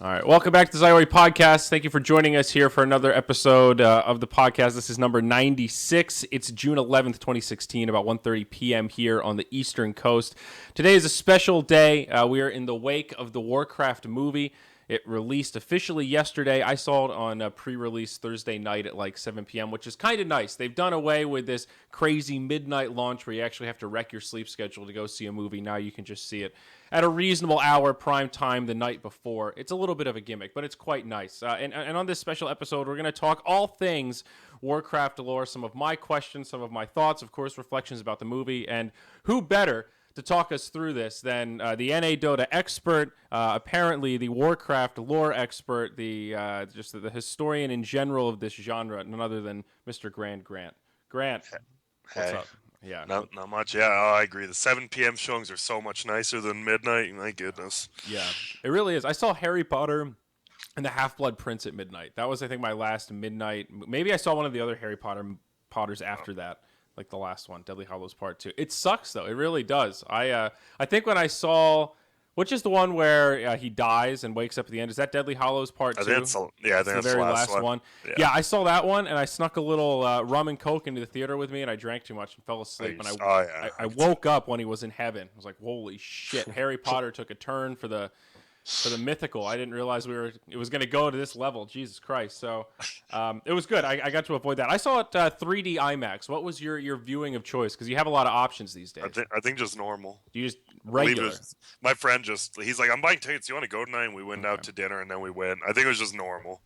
All right, welcome back to the Zyori podcast. Thank you for joining us here for another episode of the podcast. This is number 96. It's June 11th, 2016, about 1:30 p.m. here on the Eastern Coast. Today is a special day. We are in the wake of the Warcraft movie. It released officially yesterday. I saw it on a pre-release Thursday night at like 7 p.m., which is kind of nice. They've done away with this crazy midnight launch where you actually have to wreck your sleep schedule to go see a movie. Now you can just see it at a reasonable hour, prime time, the night before. It's a little bit of a gimmick, but it's quite nice. And on this special episode, we're going to talk all things Warcraft Lore, some of my questions, some of my thoughts, of course, reflections about the movie, and who better to talk us through this than the NA Dota expert, apparently the Warcraft lore expert, just the historian in general of this genre, none other than Mr. GrandGrant. Grant, what's Hey, up? Yeah, not much. Yeah, I agree. The 7 p.m. showings are so much nicer than midnight. My goodness. yeah, it really is. I saw Harry Potter and the Half-Blood Prince at midnight. That was, I think, my last midnight. Maybe I saw one of the other Harry Potters after that, like the last one, Deadly Hallows Part 2. It sucks, though. It really does. I think when I saw, which is the one where he dies and wakes up at the end, is that Deadly Hallows Part I 2? think it's yeah, I It's think the that's the very last last one. one. Yeah. Yeah, I saw that one, and I snuck a little rum and coke into the theater with me, and I drank too much and fell asleep. And Oh yeah. I woke up when he was in heaven. I was like, holy shit! Harry Potter took a turn for the mythical. I didn't realize it was going to go to this level. Jesus Christ! So it was good. I got to avoid that. I saw it 3D IMAX. What was your viewing of choice? Because you have a lot of options these days. I think just normal. You just I believe regular. my friend he's like, I'm buying tickets. You want to go tonight? And we went out Okay. to dinner and then we went. I think it was just normal.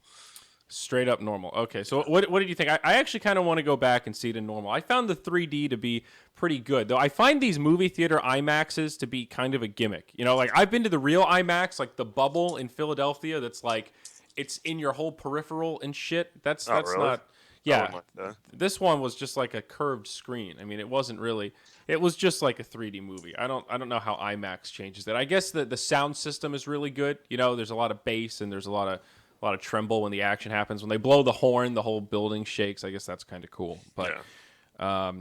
Straight up normal. Okay, so what did you think? I actually kind of want to go back and see it in normal. I found the 3D to be pretty good, though. I find these movie theater IMAXs to be kind of a gimmick. You know, like I've been to the real IMAX, like the Bubble in Philadelphia. That's like it's in your whole peripheral and shit. That's Really? not. I Yeah, wouldn't like that. this one was just like a curved screen. I mean, it wasn't really. It was just like a 3D movie. I don't know how IMAX changes that. I guess the sound system is really good. You know, there's a lot of bass and there's a lot of tremble when the action happens. When they blow the horn, the whole building shakes. I guess that's kind of cool. But Yeah.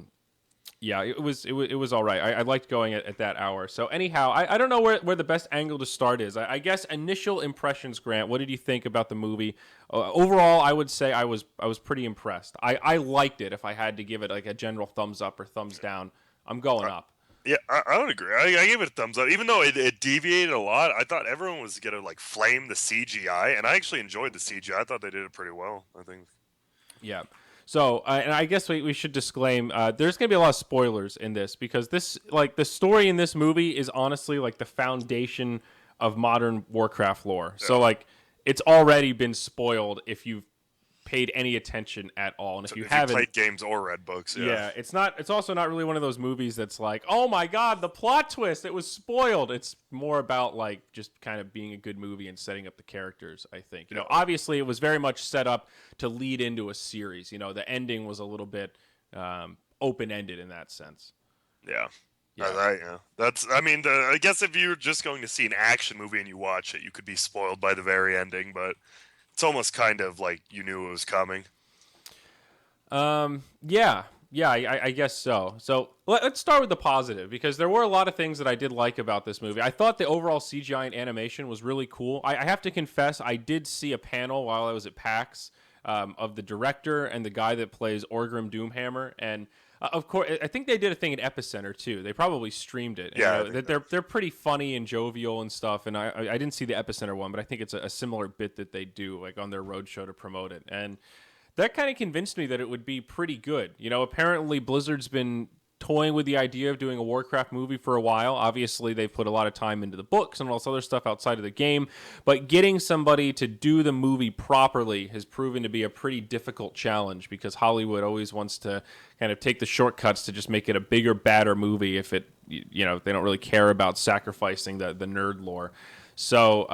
yeah, it was all right. I liked going at that hour. So anyhow, I don't know where the best angle to start is. I guess initial impressions, Grant. What did you think about the movie? Overall, I would say I was pretty impressed. I liked it. If I had to give it like a general thumbs up or thumbs down, I'm going up. Yeah, I would agree. I gave it a thumbs up, even though it deviated a lot. I thought everyone was gonna like flame the CGI, and I actually enjoyed the CGI. I thought they did it pretty well. I think. Yeah. So, and I guess we should disclaim there's going to be a lot of spoilers in this because like, the story in this movie is honestly like the foundation of modern Warcraft lore. So, like, it's already been spoiled if you've paid any attention at all. And So if you if you haven't, played games or read books, yeah. yeah, it's also not really one of those movies that's like, oh my god, the plot twist, it was spoiled. It's more about like just kind of being a good movie and setting up the characters, I think. You know, obviously it was very much set up to lead into a series. You know, the ending was a little bit open-ended in that sense. Yeah. Yeah. Yeah. That's. I mean, I guess if you're just going to see an action movie and you watch it, you could be spoiled by the very ending. But it's almost kind of like you knew it was coming. Yeah, I guess so. So let's start with the positive because there were a lot of things that I did like about this movie. I thought the overall CGI and animation was really cool. I have to confess, I did see a panel while I was at PAX of the director and the guy that plays Orgrim Doomhammer, and of course, I think they did a thing at Epicenter too. They probably streamed it. And, Yeah, you know, they're pretty funny and jovial and stuff. And I didn't see the Epicenter one, but I think it's a similar bit that they do like on their roadshow to promote it. And that kind of convinced me that it would be pretty good. You know, apparently Blizzard's been toying with the idea of doing a Warcraft movie for a while. Obviously, they've put a lot of time into the books and all this other stuff outside of the game, but getting somebody to do the movie properly has proven to be a pretty difficult challenge because Hollywood always wants to kind of take the shortcuts to just make it a bigger, badder movie if it, you know, they don't really care about sacrificing the nerd lore. So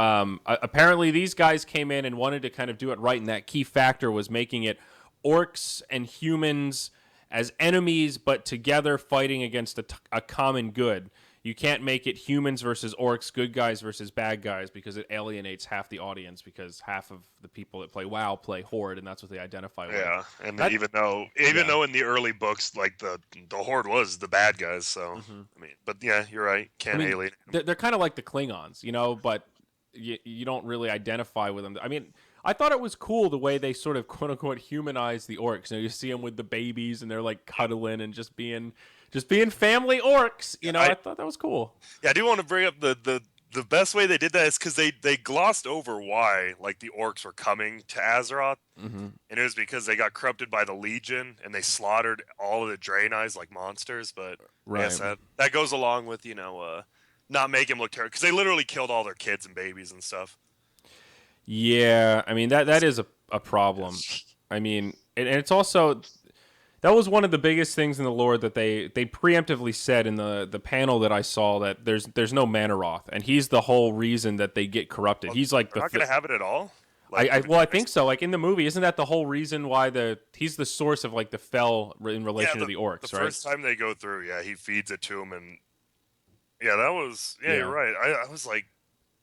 apparently these guys came in and wanted to kind of do it right, and that key factor was making it orcs and humans as enemies, but together fighting against a common good. You can't make it humans versus orcs, good guys versus bad guys, because it alienates half the audience, because half of the people that play WoW play Horde, and that's what they identify with. Yeah, and That- even though in the early books, like the Horde was the bad guys, so I mean, but yeah, you're right. Can't alienate them. They're kind of like the Klingons, you know, but you don't really identify with them. I mean, I thought it was cool the way they sort of quote unquote humanize the orcs. You know, you see them with the babies and they're like cuddling and just being family orcs. You know, I I thought that was cool. Yeah, I do want to bring up the best way they did that is because they glossed over why like the orcs were coming to Azeroth, Mm-hmm. and it was because they got corrupted by the Legion and they slaughtered all of the Draenei's like monsters. But I guess Right. that goes along with not make him look terrible because they literally killed all their kids and babies and stuff. Yeah. I mean that is a problem. I mean, and it's also that was one of the biggest things in the lore that they preemptively said in the panel that I saw that there's no Manaroth, and he's the whole reason that they get corrupted. Well, He's like they're not gonna have it at all. Like I even well I if think so. Like in the movie, isn't that the whole reason why he's the source of like the Fel in yeah, relation to the the orcs, right? first time they go through, yeah, he feeds it to him, and yeah, that was you're Yeah. right. I was like,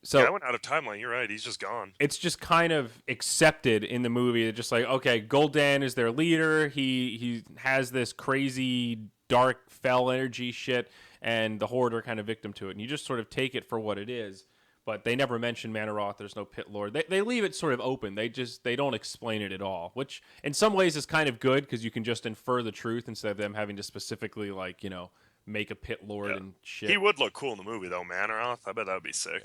yeah, I So went out of timeline. You're right. He's just gone. it's just kind of accepted in the movie. It's just like, okay, Gul'dan is their leader. He has this crazy dark Fel energy shit, and the Horde are kind of victim to it. And you just sort of take it for what it is. But they never mention Manaroth. There's no Pit Lord. They leave it sort of open. They don't explain it at all, which in some ways is kind of good because you can just infer the truth instead of them having to specifically like make a Pit Lord Yeah, and he shit. would look cool in the movie though, Manaroth. I bet that would be sick.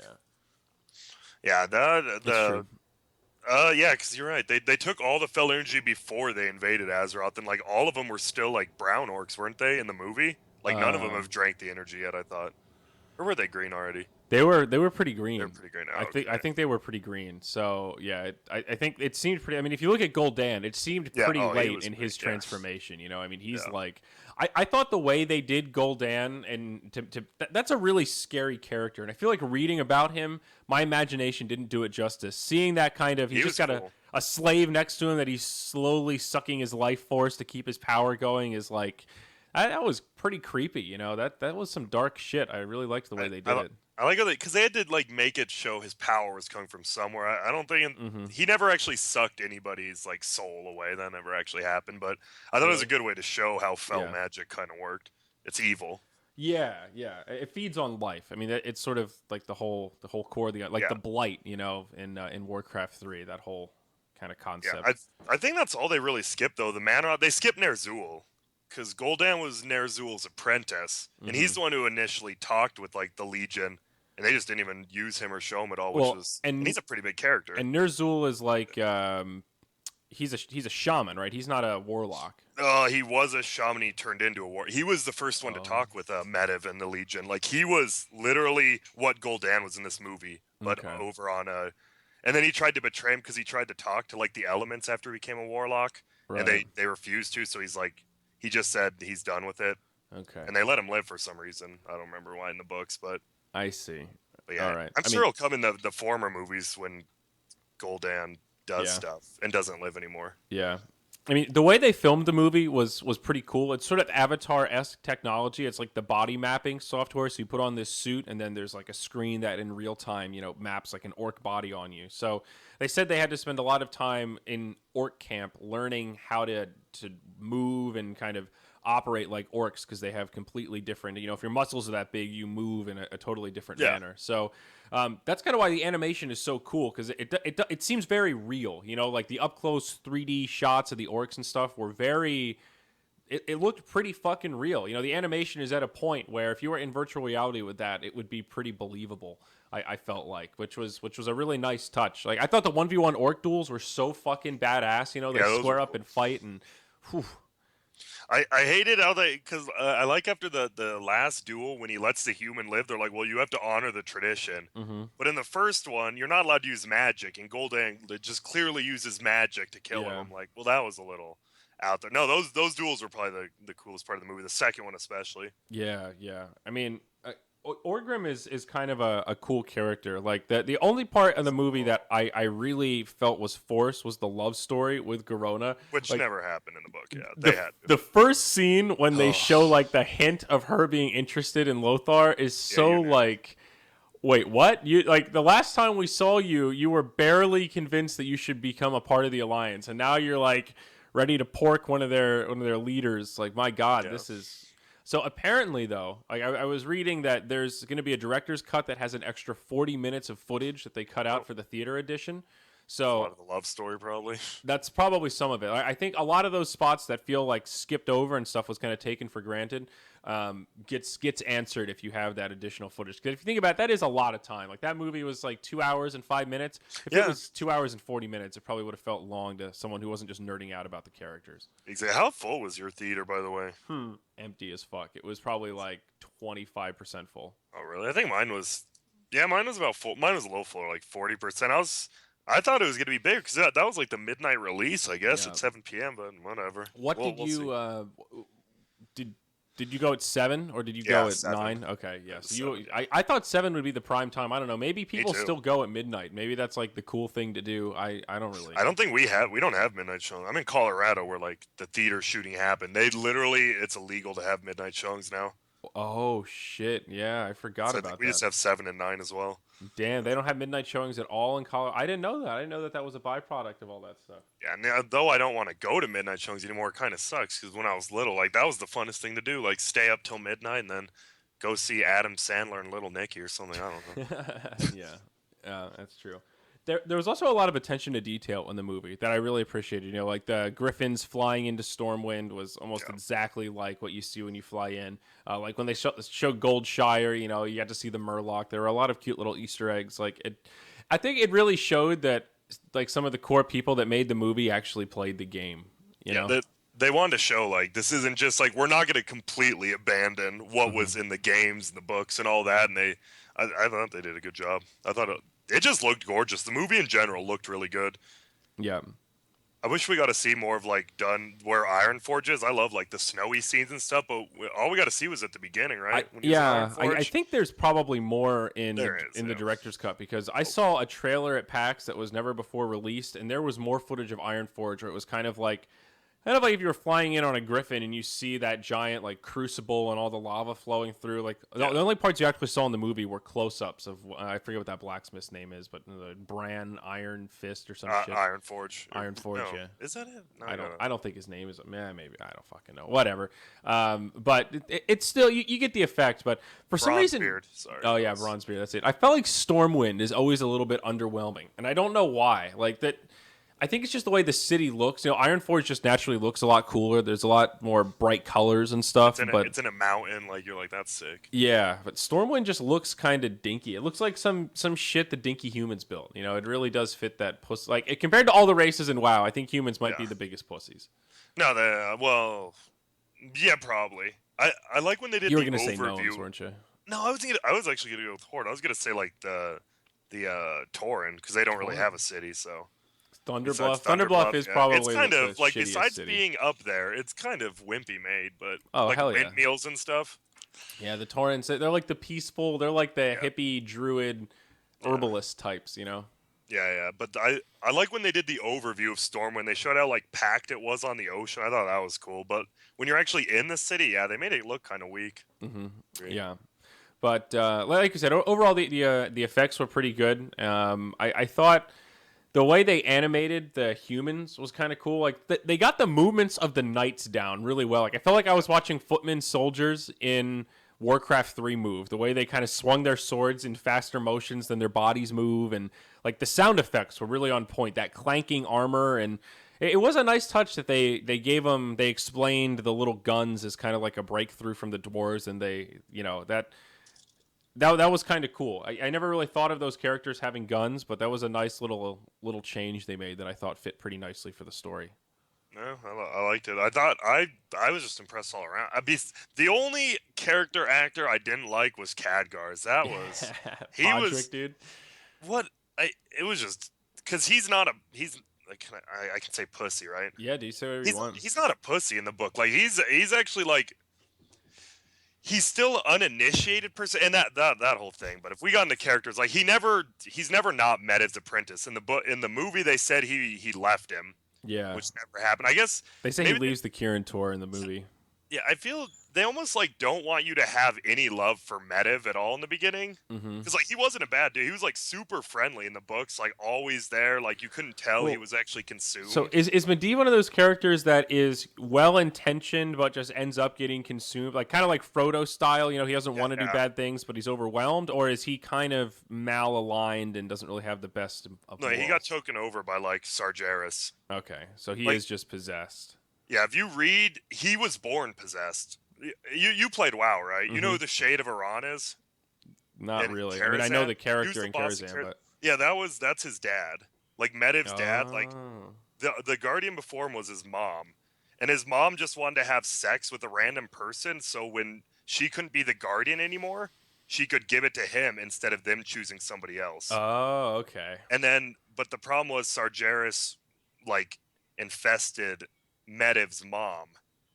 Yeah, Yeah, it's true. yeah, because you're right. They took all the Fel energy before they invaded Azeroth, and like all of them were still like brown orcs, weren't they? In the movie, like none of them have Um, drank the energy yet. I thought, or were they green already? they were pretty They're green. pretty green. I Oh, think I okay. think they were pretty green. So yeah, I think it seemed pretty. I mean, if you look at Gul'dan, it seemed Yeah. pretty Oh, he late was in big. his Yeah. transformation. I mean, he's Yeah. like I thought the way they did Gul'dan and that's a really scary character. And I feel like reading about him, my imagination didn't do it justice. Seeing that kind of he's He just was got cool. a slave next to him that he's slowly sucking his life force to keep his power going is like that was pretty creepy. That was some dark shit. I really liked the way I they I, did li- it. I like how because they had to like make it show his power was coming from somewhere. I don't think Mm-hmm. he never actually sucked anybody's like soul away. That never actually happened. But I thought it was a Really? good way to show how Fel Yeah. magic kind of worked. It's evil. Yeah, yeah. It feeds on life. I mean, it's sort of like the whole core of the like Yeah. the blight, in Warcraft 3, that whole kind of Yeah, concept. I think that's all they really skipped though. The Manrod they skipped Ner'zhul because Gul'dan was Ner'zhul's apprentice, and Hmm. he's the one who initially talked with like the Legion, and they just didn't even use him or show him at all, which Well, was and and he's a pretty big character. and Ner'zhul is like he's a shaman, right? He's not a warlock. He was a shaman. He turned into a war. He was the first one to Oh, talk with Medivh and the Legion. Like he was literally what Gul'dan was in this movie, but okay. over on a. And then he tried to betray him because he tried to talk to like the elements after he became a warlock, and Right. they refused to. So he's like, he just said he's done with it, Okay. and they let him live for some reason. I don't remember why in the books, I see. but All yeah, right. I'm I sure mean, he'll come in the former movies when Gul'dan does yeah. stuff and doesn't live anymore. Yeah. I mean, the way they filmed the movie was pretty cool. It's sort of Avatar-esque technology. It's like the body mapping software. So you put on this suit, and then there's like a screen that in real time, maps like an orc body on you. So they said they had to spend a lot of time in orc camp learning how to move and kind of operate like orcs because they have completely different. If your muscles are that big, you move in a totally different Yeah, manner. So that's kind of why the animation is so cool because it seems very real. Like the up close 3D shots of the orcs and stuff were very. It looked pretty fucking real. The animation is at a point where if you were in virtual reality with that, it would be pretty believable. I felt like, which was a really nice touch. Like I thought the 1v1 orc duels were so fucking badass. They yeah, those were square up cool. and fight and. Whew, I hated how they because I like after the last duel when he lets the human live. They're like, well, you have to honor the tradition. mm-hmm. But in the first one, you're not allowed to use magic, and Gul'dan just clearly uses magic to kill him. Yeah. I'm like, well, that was a little out there. No, those duels were probably the coolest part of the movie. The second one especially. Yeah, yeah. I mean, Orgrim is kind of a cool character. Like the only part of the movie that I really felt was forced was the love story with Garona. Which Like never happened in the book. Yeah, they the had the first scene when they to. show like the hint of her being interested in Lothar is Yeah, so you knew. like. Wait, what? You like the last time we saw you, you were barely convinced that you should become a part of the alliance, and now you're like ready to pork one of their leaders. Like, my God, Yeah. this is So apparently, though, like I was reading that there's going to be a director's cut that has an extra 40 minutes of footage that they cut Oh, out for the theater edition. a lot So of the love story probably. that's probably some of it. I think a lot of those spots that feel like skipped over and stuff was kind of taken for granted gets answered if you have that additional footage. Because if you think about it, that is a lot of time. Like that movie was like 2 hours and 5 minutes. If it Yeah, was 2 hours and 40 minutes, it probably would have felt long to someone who wasn't just nerding out about the characters. exactly. How full was your theater, by the way? Empty as fuck. It was probably like 25% full. Oh, really? I think mine was. Yeah, mine was about full. Mine was a little full, like 40%. I thought it was gonna be bigger because that was like the midnight release, I guess, Yeah. at 7 p.m. But whatever. What did We'll you see. did did you go at 7 or did you Yeah, go at 7. 9? Okay, yeah. It was So you 7. I thought 7 would be the prime time. I don't know. Maybe people too. still go at midnight. Maybe that's like the cool thing to do. I don't really. I don't think we don't have midnight showings. I'm in Colorado where like the theater shooting happened. They literally it's illegal to have midnight showings now. Oh shit. Yeah, I forgot So I think about we that. just have 7 and 9 as well. Damn, they don't have midnight showings at all in Colorado. I didn't know that. I didn't know that that was a byproduct of all that stuff. Yeah, now, though I don't want to go to midnight showings anymore, it kind of sucks because when I was little, like that was the funnest thing to do. Like stay up till midnight and then go see Adam Sandler and Little Nicky or something. I don't know. Yeah, that's true. There was also a lot of attention to detail in the movie that I really appreciated. You know, like the griffins flying into Stormwind was almost Yeah. exactly like what you see when you fly in. Like when they showed Goldshire, you know, you had to see the Murloc. There were a lot of cute little Easter eggs. I think it really showed that like some of the core people that made the movie actually played the game. You Yeah, know. they wanted to show like this isn't just like we're not going to completely abandon what Hmm. was in the games and the books and all that. And I thought they did a good job. I thought it just looked gorgeous. The movie in general looked really good. Yeah. I wish we got to see more of like done where Ironforge is. I love like the snowy scenes and stuff, but all we got to see was at the beginning, right? When he was in I Ironforge. think there's probably more in There is, the yeah. director's cut because I saw a trailer at PAX that was never before released, and there was more footage of Ironforge where it was kind of like if you were flying in on a griffin and you see that giant like crucible and all the lava flowing through. Like the only parts you actually saw in the movie were close-ups of I forget what that blacksmith's name is, but the Bran Iron Fist or some shit. Ironforge. Ironforge, No, yeah. is that it? No, I don't think his name is. Maybe I don't fucking know. Whatever. But it's still you get the effect. But for some reason, Bronzebeard, sorry. oh yeah, Bronzebeard. That's it. I felt like Stormwind is always a little bit underwhelming, and I don't know why. Like that. I think it's just the way the city looks. You know, Ironforge just naturally looks a lot cooler. There's a lot more bright colors and stuff. It's in a mountain. Like you're like that's sick. Yeah, but Stormwind just looks kind of dinky. It looks like some shit the dinky humans built. You know, it really does fit that pussy. Like compared to all the races in WoW, I think humans might be Yeah. the biggest pussies. No, well, yeah, probably. I like when they did You were the gonna say overview. gnomes, weren't you? No, I was actually gonna go with Horde. I was gonna say like the Tauren because they don't really Tauren. have a city. So Thunderbluff. besides Thunderbluff is yeah. probably It's kind the of like shittiest besides city. being up there, it's kind of wimpy made, but Oh, like hell yeah. windmills and stuff. Yeah, the Torrents, they're like the peaceful, they're like the Yeah. hippie druid herbalist types, you know? Yeah. But I like when they did the overview of Storm when they showed how like packed it was on the ocean. I thought that was cool. But when you're actually in the city, yeah, they made it look kind of weak. Hmm. Great. Yeah. But like I said, overall the effects were pretty good. I thought the way they animated the humans was kind of cool. Like they got the movements of the knights down really well. Like I felt like I was watching footmen soldiers in Warcraft 3 move. The way they kind of swung their swords in faster motions than their bodies move, and like the sound effects were really on point. That clanking armor, and it was a nice touch that they gave them. They explained the little guns as kind of like a breakthrough from the dwarves, and they that was kind of cool. I never really thought of those characters having guns, but that was a nice little change they made that I thought fit pretty nicely for the story. No, I liked it. I thought I was just impressed all around. The only character actor I didn't like was Khadgar's. That was he Podrick, was dude. what I. It was just because he's not a he's like I can say pussy, right? Yeah, do you say whatever you want. He's not a pussy in the book. Like he's actually like he's still uninitiated person and that whole thing. But if we got into characters, like he's never not met his apprentice. In the movie they said he left him, Yeah, which never happened. I guess they say he maybe leaves the Kirin tour in the movie. yeah, I feel they almost like don't want you to have any love for Medivh at all in the beginning. Mm-hmm. Because like he wasn't a bad dude. He was like super friendly in the books, like always there. Like you couldn't tell he Well, was actually so consumed. is Medivh one of those characters that is well intentioned but just ends up getting consumed, like kind of like Frodo style? You know, he doesn't Yeah, want to do yeah. bad things, but he's overwhelmed, or is he kind of malaligned and doesn't really have the best of No, he got morals? taken over by like Sargeras. Okay, so he Like, is just possessed. yeah, if you read, he was born possessed. You played WoW, right? You know Mm-hmm. who the Shade of Iran is? Not In really. I mean, I know Karazhan? the He was character the in boss of Karazhan, but Yeah, that's his dad. Like Medivh's dad. Like oh, the guardian before him was his mom, and his mom just wanted to have sex with a random person. So when she couldn't be the guardian anymore, she could give it to him instead of them choosing somebody else. oh, okay. And then, but the problem was Sargeras like infested Medivh's mom,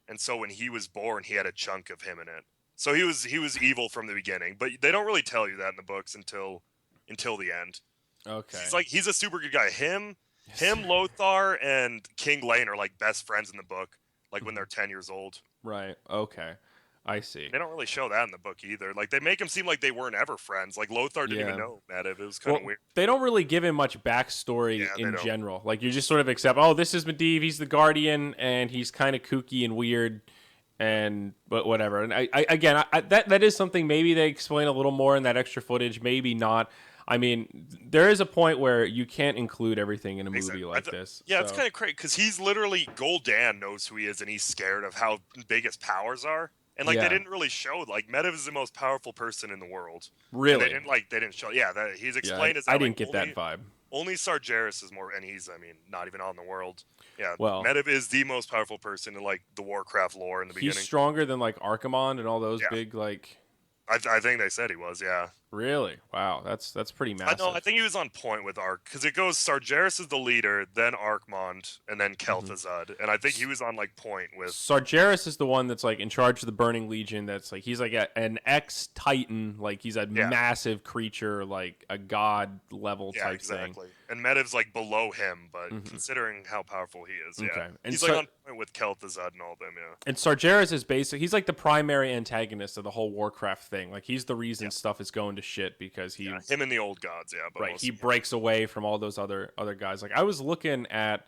and so when he was born, he had a chunk of him in it. So he was evil from the beginning, but they don't really tell you that in the books until the end. Okay. He's a super good guy. Him, Lothar, and King Lane are like best friends in the book. Like when Mhm. they're 10 years old. Right. Okay. I see. They don't really show that in the book either. Like they make him seem like they weren't ever friends. Like Lothar didn't even Yeah. know Medivh. It was kind of Well, weird. they don't really give him much backstory Yeah, they in don't. general. Like you just sort of accept, oh, this is Medivh. He's the guardian, and he's kind of kooky and weird, and but whatever. And that is something maybe they explain a little more in that extra footage. Maybe not. I mean, there is a point where you can't include everything in a movie Exactly. like this. Yeah, it's So kind of crazy because he's literally Gul'dan knows who he is and he's scared of how big his powers are. And like they yeah, didn't really show like Medivh is the most powerful person in the world. And really, they didn't show that he's yeah, explained as I that like didn't get that vibe. only Sargeras is more, and he's, I mean, not even on the world. Yeah, Well, Medivh is the most powerful person in like the Warcraft lore in the he's beginning. stronger than like Archimonde and all those Yeah, big like. I think they said he was. Yeah, Really? Wow, that's pretty I know. I massive. think he was on point with Ark because it goes Sargeras is the leader, then Arkmond, and then Mm-hmm. Kel'Thuzad, and I think he was on like point with. Sargeras is the one that's like in charge of the Burning Legion. That's like he's like an ex Titan, like he's a Yeah, massive creature, like a god level yeah, type thing. exactly. And Medivh's like below him, but Hmm. considering how powerful he is, yeah, Okay, and he's like on point with Kel'Thuzad and all them. Yeah, Sargeras is basic. He's like the primary antagonist of the whole Warcraft thing. Like he's the reason yeah, stuff is going to shit because he yeah. Him and the old gods, yeah, but right he mostly. breaks away from all those other guys. Like I was looking at.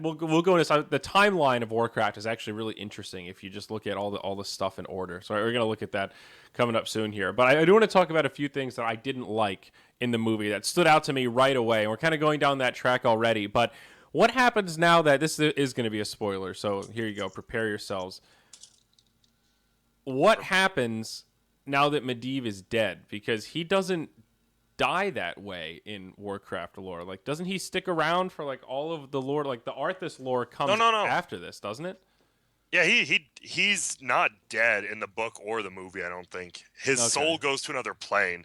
We'll go into the timeline of Warcraft is actually really interesting if you just look at all the stuff in order. So we're gonna look at that coming up soon here. But I do want to talk about a few things that I didn't like in the movie that stood out to me right away. And we're kind of going down that track already. But what happens now that this is going to be a spoiler? So here you go. Prepare yourselves. What happens now that Medivh is dead? Because he doesn't die that way in Warcraft lore. Like, doesn't he stick around for like all of the lore? Like the Arthas lore No, comes no, no. after this, doesn't it? Yeah, he's not dead in the book or the movie. I don't think his Okay, soul goes to another plane.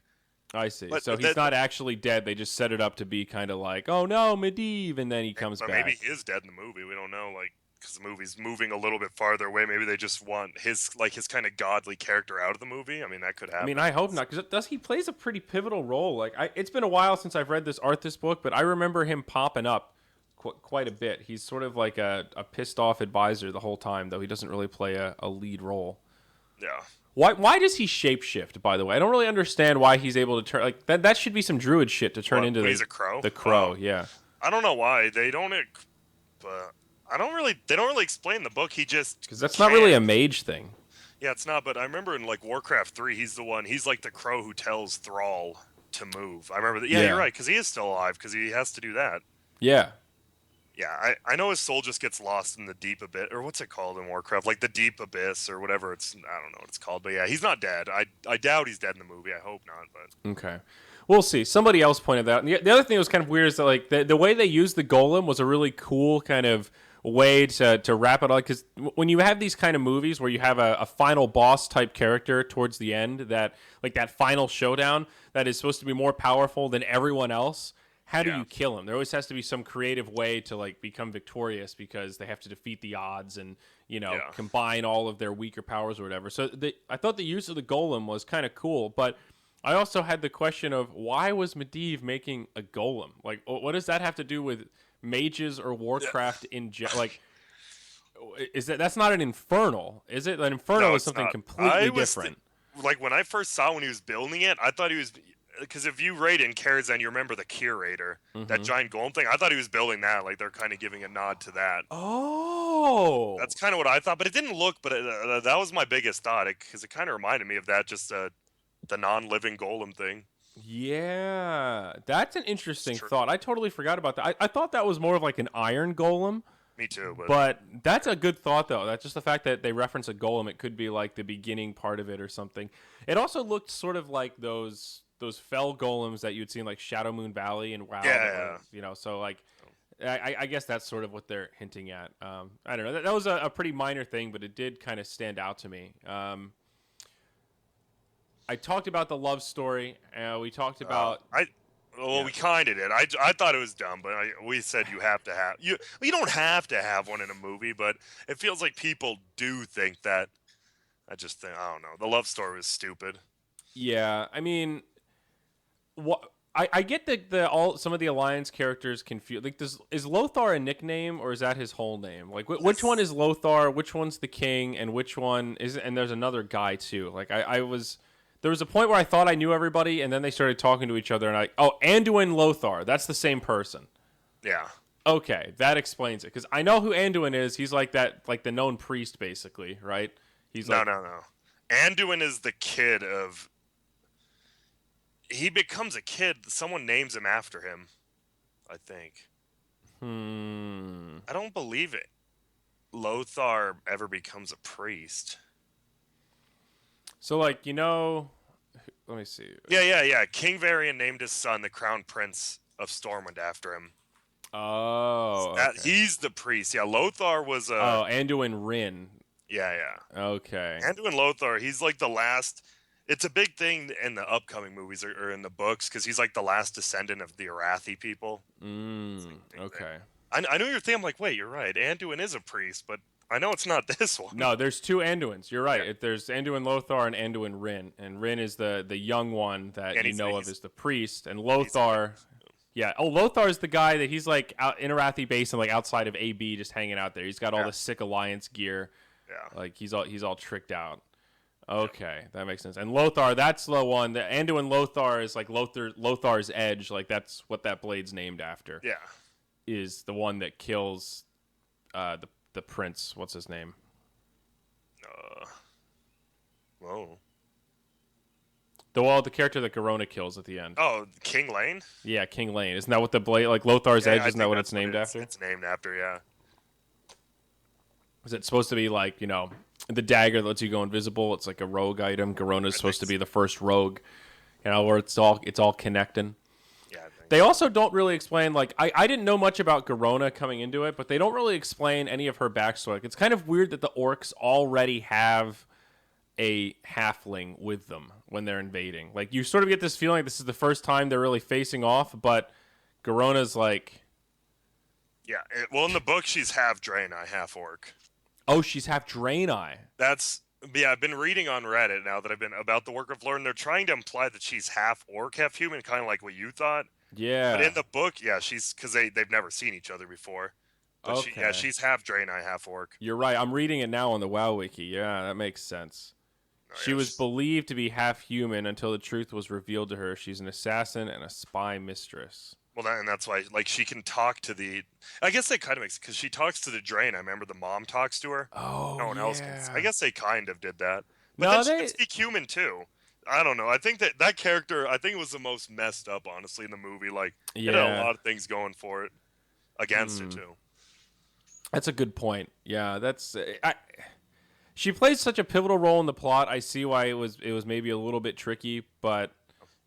I see. But So he's not actually dead. They just set it up to be kind of like, oh no, Medivh, and then he comes but back. maybe he is dead in the movie. We don't know, like because the movie's moving a little bit farther away. Maybe they just want his kind of godly character out of the movie. I mean, that could I happen. mean, I hope not, because he plays a pretty pivotal role. Like, it's been a while since I've read this Arthas book, but I remember him popping up quite a bit. He's sort of like a pissed off advisor the whole time, though he doesn't really play a lead role. Yeah. Why does he shapeshift? By the way, I don't really understand why he's able to turn like that. That should be some druid shit to turn into When he's a crow. the crow. Oh, Yeah, I don't know why they don't. But I don't really. They don't really explain the book. He just because that's not really a can. mage thing. Yeah, it's not. But I remember in like Warcraft 3, he's the one. He's like the crow who tells Thrall to move. I remember that. Yeah, Yeah. you're right. Because he is still alive. Because he has to do that. Yeah, Yeah, I know his soul just gets lost in the deep abyss, or what's it called in Warcraft? Like the deep abyss or whatever. I don't know what it's called, but yeah, he's not dead. I doubt he's dead in the movie. I hope not, but okay. We'll see. Somebody else pointed that out. And the other thing that was kind of weird is that like the way they used the golem was a really cool kind of way to wrap it up. Because when you have these kind of movies where you have a final boss type character towards the end, that like that final showdown that is supposed to be more powerful than everyone else. How do yeah, you kill him? There always has to be some creative way to like become victorious because they have to defeat the odds and yeah, combine all of their weaker powers or whatever. So I thought the use of the golem was kind of cool, but I also had the question of why was Medivh making a golem? Like, what does that have to do with mages or yeah. Warcraft in like? that's not an infernal, is it? An infernal No, is it's something not. completely different. Like when I first saw when he was building it, I thought he was because if you read in Karazhan, you remember the curator, that Mm-hmm. giant golem thing. I thought he was building that. Like they're kind of giving a nod to that. Oh, That's kind of what I thought, but it didn't look. But that was my biggest thought because it kind of reminded me of that, just the non-living golem thing. yeah, that's an It's interesting true. thought. I totally forgot about that. I thought that was more of like an iron golem, Me too, but but that's a good thought though. That's just the fact that they reference a golem. It could be like the beginning part of it or something. It also looked sort of like those fell golems that you'd see in like Shadow Moon Valley and WoW. That yeah. were, so like I guess that's sort of what they're hinting at. I don't know. That was a pretty minor thing, but it did kind of stand out to me. I talked about the love story. We talked about yeah. We kind of did. I thought it was dumb, but we said you have to have you don't have to have one in a movie, but it feels like people do think that. I just think I don't know. The love story was stupid. Yeah, I mean, what I get the all some of the alliance characters confused. Like, is Lothar a nickname or is that his whole name? Like, which one is Lothar? Which one's the king? And which one is? And there's another guy too. Like, there was a point where I thought I knew everybody, and then they started talking to each other, and Anduin Lothar, that's the same person. Yeah. Okay, that explains it because I know who Anduin is. He's like that, like the known priest, basically, right? He's no. Anduin is the kid of. He becomes a kid. Someone names him after him, I think. I don't believe it. Lothar ever becomes a priest. So, like, let me see. Yeah. King Varian named his son the Crown Prince of Stormwind after him. Oh, okay. He's the priest. Yeah, Lothar was a. Anduin Rin. Yeah. Okay. Anduin Lothar, he's like the last. It's a big thing in the upcoming movies or in the books because he's like the last descendant of the Arathi people. Okay. I know you're thinking. I'm like, wait, you're right. Anduin is a priest, but I know it's not this one. No, there's two Anduins. You're right. Yeah. There's Anduin Lothar and Anduin Rin, and Rin is the young one that you know of as the priest, and Lothar. Yeah. Oh, Lothar is the guy that he's like out in Arathi base and like outside of AB, just hanging out there. He's got all the sick alliance gear. Yeah. Like he's all tricked out. Okay, that makes sense. And Lothar, that's the one. The Anduin Lothar is like Lothar's Edge. Like that's what that blade's named after. Yeah. Is the one that kills the prince. What's his name? Whoa. The character that Garona kills at the end. Oh, King Lane? Yeah, King Lane. Isn't that what the blade, like Lothar's Edge, isn't that what it's named after? It's named after, yeah. Is it supposed to be like, the dagger that lets you go invisible? It's like a rogue item. Garona's supposed to be the first rogue, where it's all connecting. Yeah, I think They also don't really explain, like, I didn't know much about Garona coming into it, but they don't really explain any of her backstory. Like, it's kind of weird that the orcs already have a halfling with them when they're invading. Like, you sort of get this feeling like this is the first time they're really facing off, but Garona's like... Yeah, well, in the book, she's half Draenei, half orc. Oh, she's half Draenei. I've been reading on Reddit now that I've been about the Warcraft Lore, and they're trying to imply that she's half orc, half human, kind of like what you thought. Yeah. But in the book, yeah, she's because they've never seen each other before. But okay. she's half Draenei, half orc. You're right. I'm reading it now on the WoW wiki. Yeah, that makes sense. She was believed to be half human until the truth was revealed to her. She's an assassin and a spy mistress. Well, and that's why, like, she can talk to the. I guess they kind of makes because she talks to the Drain. I remember the mom talks to her. Oh, no one else can. I guess they kind of did that. But no, then she can speak human too. I don't know. I think that character. I think it was the most messed up, honestly, in the movie. Like, it had a lot of things going for it, against it too. That's a good point. Yeah, that's. She plays such a pivotal role in the plot. I see why it was maybe a little bit tricky, but.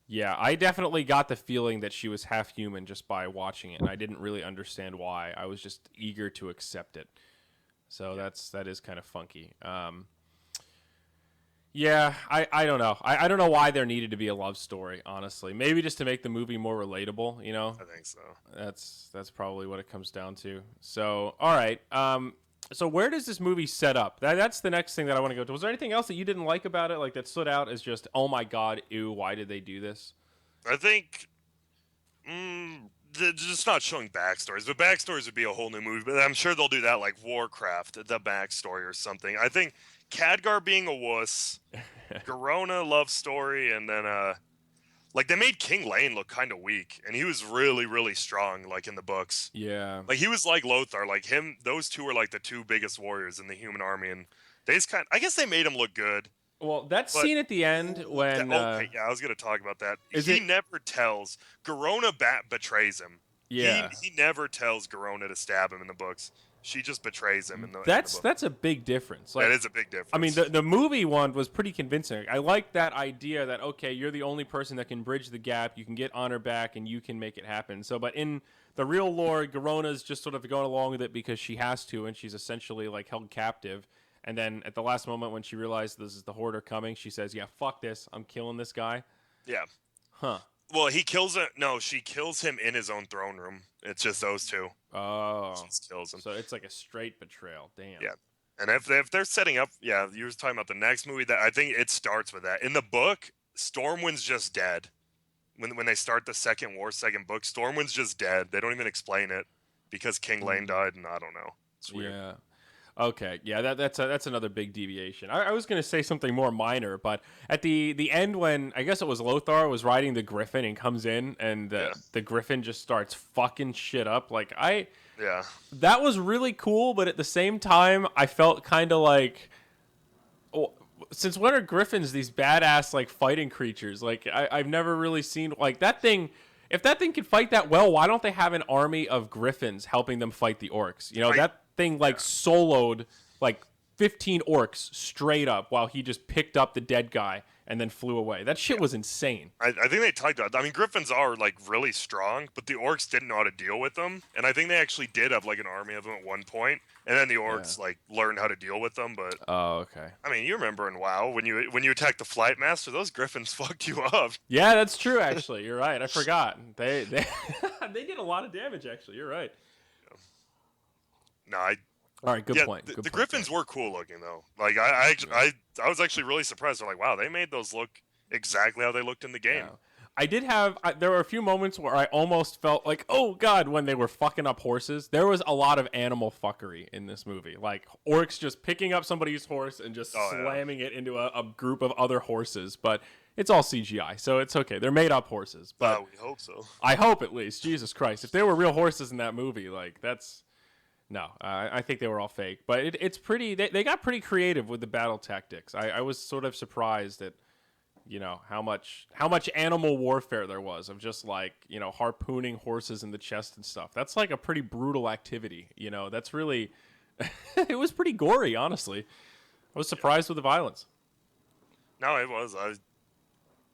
Yeah, I definitely got the feeling that she was half human just by watching it, and I didn't really understand why. I was just eager to accept it. So that is kind of funky. Yeah, I don't know. I don't know why there needed to be a love story, honestly. Maybe just to make the movie more relatable, I think so. That's probably what it comes down to. So, all right. So where does this movie set up? That's the next thing that I want to go to. Was there anything else that you didn't like about it, like that stood out as just, oh my god, ew, why did they do this? I think just not showing backstories. But backstories would be a whole new movie. But I'm sure they'll do that like Warcraft, the backstory or something. I think Khadgar being a wuss, Garona love story, and then like they made King Lane look kind of weak, and he was really really strong like in the books. Yeah. Like he was like Lothar, like him. Those two were like the two biggest warriors in the human army, and they just I guess they made him look good. Well, that But scene at the end when okay, yeah, I was gonna talk about that. is He it? never tells Garona betrays him. He Yeah. he never tells Garona to stab him in the books. She just betrays him in the book. That's a big difference. That Like, is a big difference. I mean, the movie one was pretty convincing. I like that idea that okay, you're the only person that can bridge the gap. You can get honor back, and you can make it happen. So, but in the real lore, Garona's just sort of going along with it because she has to, and she's essentially like held captive. And then at the last moment, when she realized this is the Horde are coming, she says, "Yeah, fuck this. I'm killing this guy." yeah. Huh. Well, he kills it. No, she kills him in his own throne room. It's just those two. Oh. She just kills him. So it's like a straight betrayal. Damn. Yeah. And if they're setting up, yeah, you were talking about the next movie. That I think it starts with that. In the book, Stormwind's just dead. When they start the second book, Stormwind's just dead. They don't even explain it because King Lane died, and I don't know. It's weird. Yeah. Okay. Yeah. That's another big deviation. I was gonna say something more minor, but at the end when I guess it was Lothar was riding the Griffin and comes in and the Griffin just starts fucking shit up. Like Yeah. that was really cool, but at the same time I felt kind of like. Oh, since when are Griffins these badass like fighting creatures? Like I've never really seen like that thing. If that thing can fight that well, why don't they have an army of Griffins helping them fight the orcs? You know, that thing like soloed like 15 orcs straight up while he just picked up the dead guy and then flew away. That shit was insane. I think they talked about. I mean, Griffins are like really strong, but the orcs didn't know how to deal with them, and I think they actually did have like an army of them at one point, and then the orcs like learned how to deal with them. But oh, okay. I mean, you remember in WoW when you attacked the Flight Master, those Griffins fucked you up. Yeah, that's true. Actually, you're right. I forgot. They they did a lot of damage. Actually, you're right. No, all right, good point. The Griffins were cool looking though. Like I was actually really surprised. They're like, wow, they made those look exactly how they looked in the game. Yeah. I did have. There were a few moments where I almost felt like, oh god, when they were fucking up horses. There was a lot of animal fuckery in this movie, like orcs just picking up somebody's horse and just slamming it into a group of other horses. But it's all CGI, so it's okay. They're made up horses. But we hope so. I hope at least. Jesus Christ, if there were real horses in that movie, like that's. No, I think they were all fake. But it's pretty. They got pretty creative with the battle tactics. I was sort of surprised at, you know, how much animal warfare there was of just like, you know, harpooning horses in the chest and stuff. That's like a pretty brutal activity. You know, that's really. It was pretty gory, honestly. I was surprised with the violence. No, it was.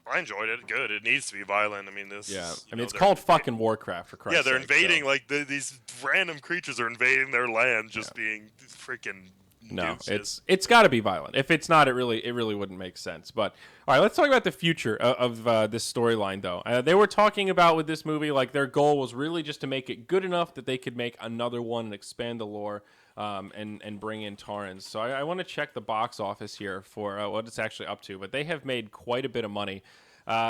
I enjoyed it. Good. It needs to be violent. I mean, this. Yeah, I mean, it's called fucking Warcraft for Christ's sake. Yeah, they're invading. So. Like these random creatures are invading their land, just being freaking. No, douches. it's got to be violent. If it's not, it really wouldn't make sense. But all right, let's talk about the future of this storyline, though. They were talking about with this movie, like their goal was really just to make it good enough that they could make another one and expand the lore. And bring in Taurens. So I want to check the box office here for what it's actually up to. But they have made quite a bit of money.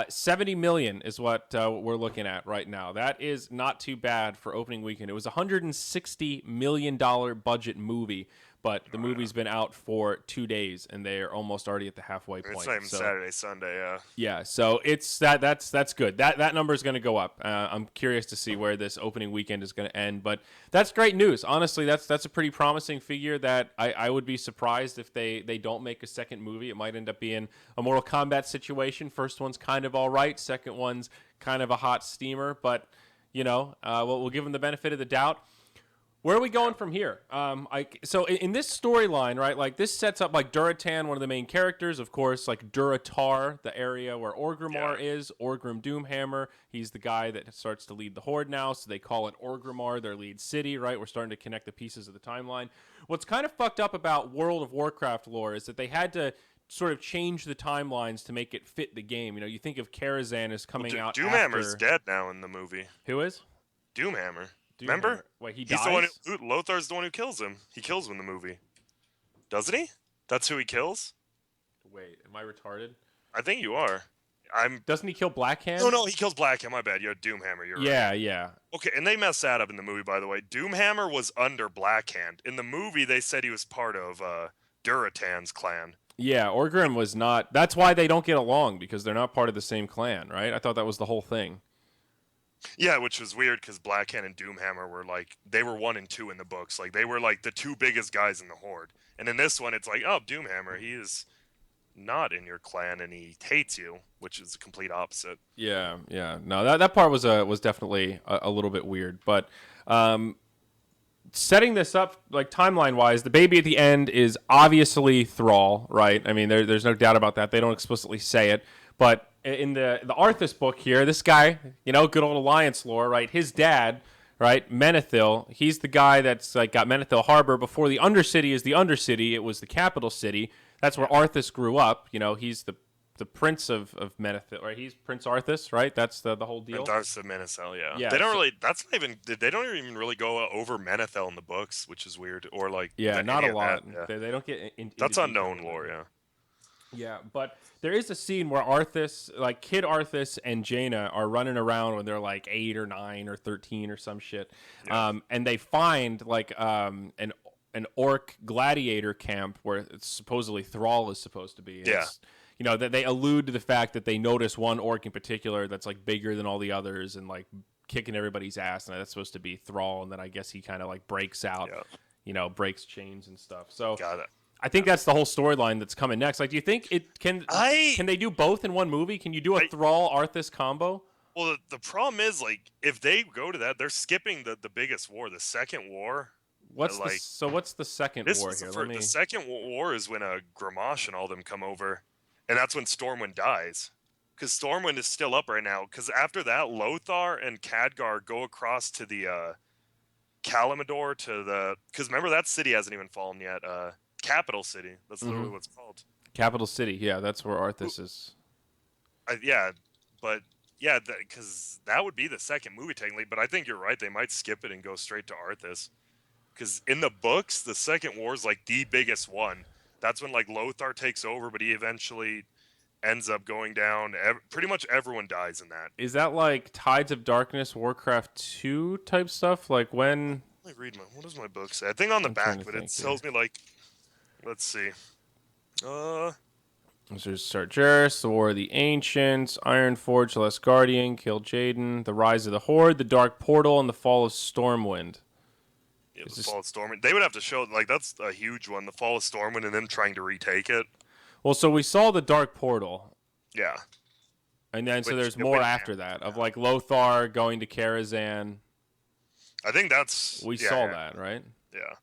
70 million is what we're looking at right now. That is not too bad for opening weekend. It was a $160 million budget movie. But the movie's been out for 2 days, and they're almost already at the halfway point. It's not even Saturday, Sunday, yeah. Yeah, so it's that's good. That number is going to go up. I'm curious to see where this opening weekend is going to end, but that's great news. Honestly, that's a pretty promising figure that I would be surprised if they don't make a second movie. It might end up being a Mortal Kombat situation. First one's kind of all right. Second one's kind of a hot steamer, but, you know, we'll give them the benefit of the doubt. Where are we going from here? So in this storyline, right, like this sets up like Duratan, one of the main characters, of course, like Duratar, the area where Orgrimmar is, Orgrim Doomhammer. He's the guy that starts to lead the Horde now, so they call it Orgrimmar, their lead city, right? We're starting to connect the pieces of the timeline. What's kind of fucked up about World of Warcraft lore is that they had to sort of change the timelines to make it fit the game. You know, you think of Karazhan as coming out Doomhammer's after... dead now in the movie. Who is? Doomhammer. Remember? Wait, He's the one Lothar's the one who kills him. He kills him in the movie. Doesn't he? That's who he kills? Wait, am I retarded? I think you are. Doesn't he kill Blackhand? No, he kills Blackhand. My bad. You're Doomhammer. You're right. Yeah. Okay, and they messed that up in the movie, by the way. Doomhammer was under Blackhand. In the movie, they said he was part of Duratan's clan. Yeah, Orgrim was not. That's why they don't get along, because they're not part of the same clan, right? I thought that was the whole thing. Yeah, which was weird because Blackhand and Doomhammer were like, they were 1 and 2 in the books. Like, they were like the 2 biggest guys in the Horde. And in this one, it's like, oh, Doomhammer, he is not in your clan and he hates you, which is the complete opposite. Yeah. No, that part was definitely a little bit weird, but setting this up like timeline wise, the baby at the end is obviously Thrall, right? I mean, there's no doubt about that. They don't explicitly say it, but in the Arthas book here, this guy, good old Alliance lore, right? His dad, right, Menethil, he's the guy that's like got Menethil Harbor. Before the Undercity is the Undercity, it was the capital city. That's where Arthas grew up. He's the prince of Menethil, right? He's Prince Arthas, right? That's the whole deal. Prince Arthas of Menethil, yeah. Yeah, they don't really. That's not even. They don't even really go over Menethil in the books, which is weird. Or like. Yeah, not a lot. Yeah. They don't get that's unknown lore, yeah. Yeah, but there is a scene where Arthas, like Kid Arthas and Jaina, are running around when they're like 8 or 9 or 13 or some shit, and they find like an orc gladiator camp where it's supposedly Thrall is supposed to be. Yeah. That they allude to the fact that they notice one orc in particular that's like bigger than all the others and like kicking everybody's ass, and that's supposed to be Thrall. And then I guess he kind of like breaks out, breaks chains and stuff. So got it. I think that's the whole storyline that's coming next. Like, do you think it can? Can they do both in one movie? Can you do a Thrall Arthas combo? Well, the problem is like if they go to that, they're skipping the biggest war, the Second War. What's the second war here? The Second War is when Gramash and all them come over, and that's when Stormwind dies. Because Stormwind is still up right now. Because after that, Lothar and Khadgar go across to the Kalimdor because remember that city hasn't even fallen yet. Capital City. That's literally what it's called. Capital City. Yeah, that's where Arthas is. Because that would be the second movie technically. But I think you're right. They might skip it and go straight to Arthas. Because in the books, the Second War is like the biggest one. That's when like Lothar takes over, but he eventually ends up going down. Pretty much everyone dies in that. Is that like Tides of Darkness, Warcraft 2 type stuff? Like when? Let me read what does my book say? I think on the back, but it tells me like. Let's see. There's Sargeras, the War of the Ancients, Ironforge, the Last Guardian, Kill Jaden, the Rise of the Horde, the Dark Portal, and the Fall of Stormwind. Yeah, the Fall of Stormwind. They would have to show like that's a huge one. The Fall of Stormwind and them trying to retake it. Well, so we saw the Dark Portal. Yeah. And then so there's more after that of like Lothar going to Karazhan. I think that's we saw that, right? Yeah.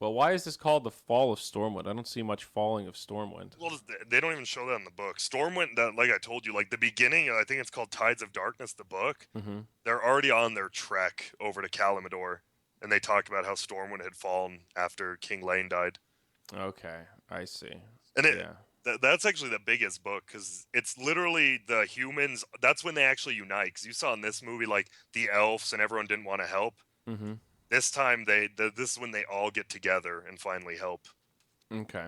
Well, why is this called the Fall of Stormwind? I don't see much falling of Stormwind. Well, they don't even show that in the book. Stormwind, like I told you, like the beginning, I think it's called Tides of Darkness, the book. Mm-hmm. They're already on their trek over to Kalimdor, and they talked about how Stormwind had fallen after King Lane died. Okay, I see. And that's actually the biggest book, because it's literally the humans. That's when they actually unite, because you saw in this movie, like, the elves and everyone didn't want to help. Mm-hmm. This time, this is when they all get together and finally help. Okay.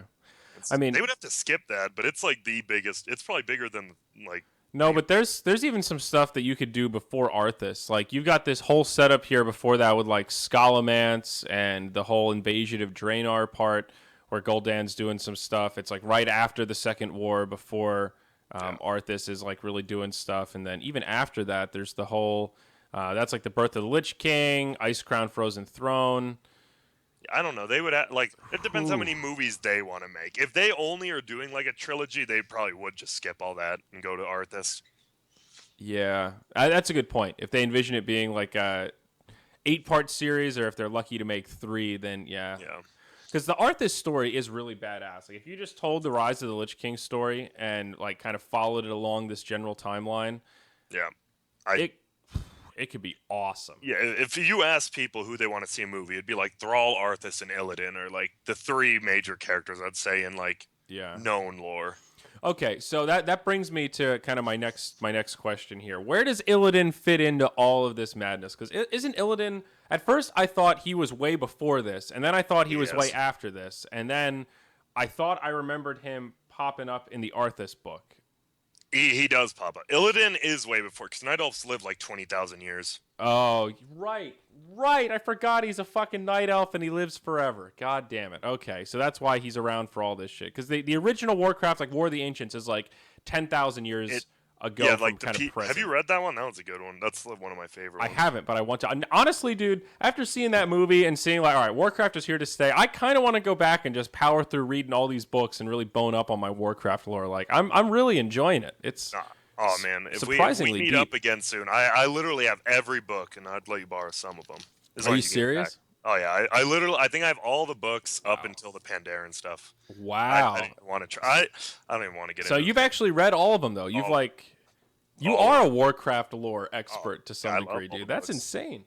I mean, they would have to skip that, but it's like the biggest. It's probably bigger than like. No, but there's even some stuff that you could do before Arthas. Like you've got this whole setup here before that with like Scalomance and the whole invasion of Draenor part, where Gul'dan's doing some stuff. It's like right after the Second War, before Arthas is like really doing stuff, and then even after that, there's the whole. That's like the birth of the Lich King, Ice Crown, Frozen Throne. I don't know. They would it depends how many movies they want to make. If they only are doing like a trilogy, they probably would just skip all that and go to Arthas. Yeah, that's a good point. If they envision it being like a 8-part series, or if they're lucky to make 3, then yeah. Because the Arthas story is really badass. Like if you just told the Rise of the Lich King story and like kind of followed it along this general timeline, it could be awesome. Yeah, if you ask people who they want to see a movie, it'd be like Thrall, Arthas, and Illidan, or like the 3 major characters, I'd say, in like known lore. Okay, so that brings me to kind of my next question here. Where does Illidan fit into all of this madness? Because isn't Illidan... At first, I thought he was way before this, and then I thought he was way after this, and then I thought I remembered him popping up in the Arthas book. He does pop up. Illidan is way before, because Night Elves live like 20,000 years. Oh, right. I forgot he's a fucking night elf and he lives forever. God damn it. Okay, so that's why he's around for all this shit. Because the original Warcraft, like War of the Ancients, is like 10,000 years ago. Yeah, from like kind of present. have you read that one? That was a good one. That's one of my favorite ones. I haven't, but I want to. Honestly, dude, after seeing that movie and seeing like, all right, Warcraft is here to stay, I kind of want to go back and just power through reading all these books and really bone up on my Warcraft lore. Like, I'm really enjoying it. It's oh man, if we meet up again soon, I literally have every book, and I'd let you borrow some of them. Are you serious? Oh yeah, I think I have all the books up until the Pandaren stuff. Wow. I didn't want to try. I don't even want to get into it. So you've actually read all of them though. You've you are a Warcraft lore expert to some degree, dude. That's insane.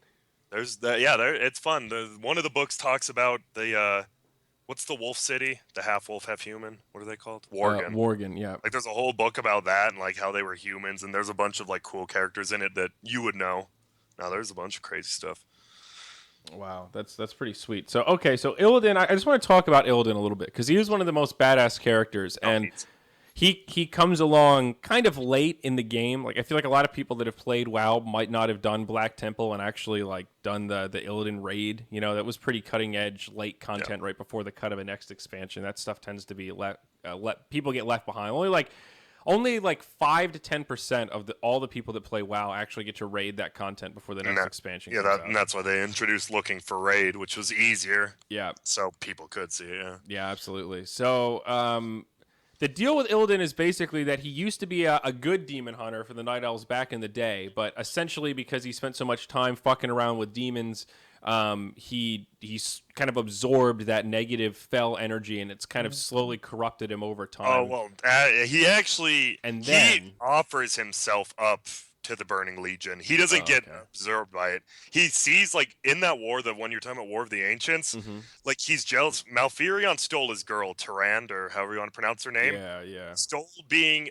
There's it's fun. One of the books talks about the what's the wolf city? The half wolf, half human. What are they called? Worgen. Worgen, yeah. Like there's a whole book about that and like how they were humans, and there's a bunch of like cool characters in it that you would know. Now there's a bunch of crazy stuff. Wow, that's pretty sweet. So okay, so Illidan, I just want to talk about Illidan a little bit because he was one of the most badass characters, and he comes along kind of late in the game. Like I feel like a lot of people that have played WoW might not have done Black Temple and actually like done the Illidan raid. You know, that was pretty cutting edge late content right before the cut of a next expansion. That stuff tends to be let people get left behind. Only like 5 to 10% of all the people that play WoW actually get to raid that content before the next expansion. Yeah, and that's why they introduced looking for raid, which was easier. Yeah, so people could see it. Yeah, absolutely. So the deal with Illidan is basically that he used to be a good demon hunter for the Night Elves back in the day, but essentially because he spent so much time fucking around with demons, he's kind of absorbed that negative fell energy, and it's kind of slowly corrupted him over time. Oh well, he actually he offers himself up to the Burning Legion. He doesn't get absorbed by it. He sees like in that war, the one you're talking about, War of the Ancients, like he's jealous. Malfurion stole his girl, Tyrande, or however you want to pronounce her name. Yeah. Stole being.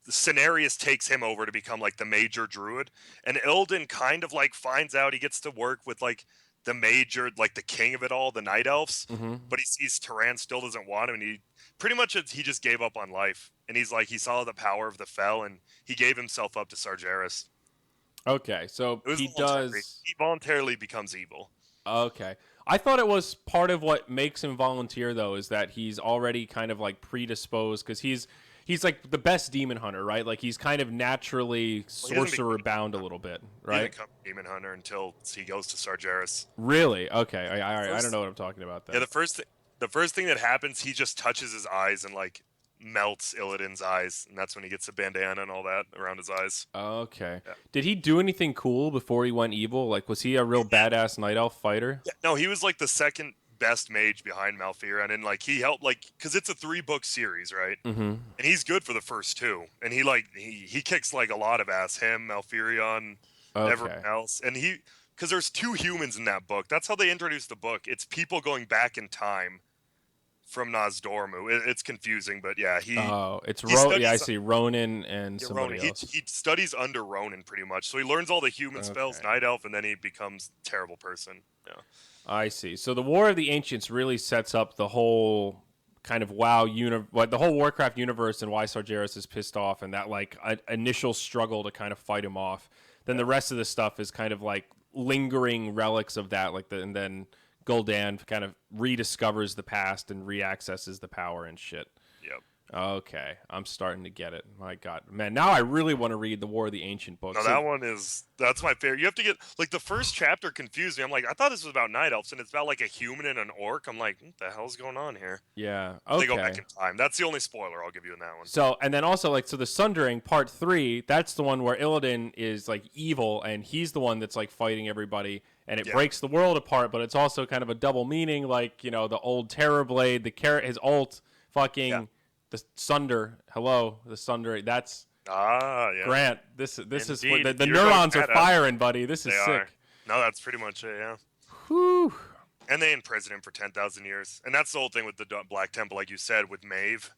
Cenarius takes him over to become like the major druid, and Illidan kind of like finds out he gets to work with like the major, like the king of it all, the Night Elves. But he sees Tyrande still doesn't want him, and he pretty much he just gave up on life. And he's like, he saw the power of the Fel, and he gave himself up to Sargeras. Okay, so he voluntarily becomes evil. Okay. I thought it was part of what makes him volunteer, though, is that he's already kind of like predisposed, because he's like the best demon hunter, right? Like he's kind of naturally sorcerer bound a little bit, right? He doesn't become demon hunter until he goes to Sargeras. Really? Okay. All right. I don't know what I'm talking about then. Yeah, the first thing that happens, he just touches his eyes and like melts Illidan's eyes, and that's when he gets a bandana and all that around his eyes. Okay. Yeah. Did he do anything cool before he went evil? Like, was he a real badass night elf fighter? Yeah, no, he was like the second best mage behind Malfurion, and like he helped, like, because it's a 3-book series, right? And he's good for the first 2, and he kicks like a lot of ass. Him, Malfurion, everyone else, and because there's 2 humans in that book. That's how they introduced the book. It's people going back in time from Nozdormu. It's confusing, but yeah, I see Ronan and somebody else. He studies under Ronan pretty much, so he learns all the human spells, Night Elf, and then he becomes a terrible person. Yeah. I see. So the War of the Ancients really sets up the whole kind of WoW the whole Warcraft universe, and why Sargeras is pissed off, and that like initial struggle to kind of fight him off. Then the rest of the stuff is kind of like lingering relics of that, and then Gul'dan kind of rediscovers the past and reaccesses the power and shit. Yep. Okay, I'm starting to get it. My God, man, now I really want to read the War of the Ancient books. No, that's my favorite. You have to get like the first chapter confused me. I'm like, I thought this was about night elves, and it's about like a human and an orc. I'm like, what the hell's going on here? Yeah. Okay. They go back in time. That's the only spoiler I'll give you in that one. So, and then also like, so the Sundering Part 3, that's the one where Illidan is like evil, and he's the one that's like fighting everybody, and it breaks the world apart. But it's also kind of a double meaning, like, you know, the old Terrorblade, his ult, fucking. Yeah. The Sunder, the Sunder. That's Grant. This is what the neurons are firing, buddy. This is sick. No, that's pretty much it. Yeah. Whew. And they imprison him for 10,000 years, and that's the whole thing with the Black Temple, like you said, with Maeve.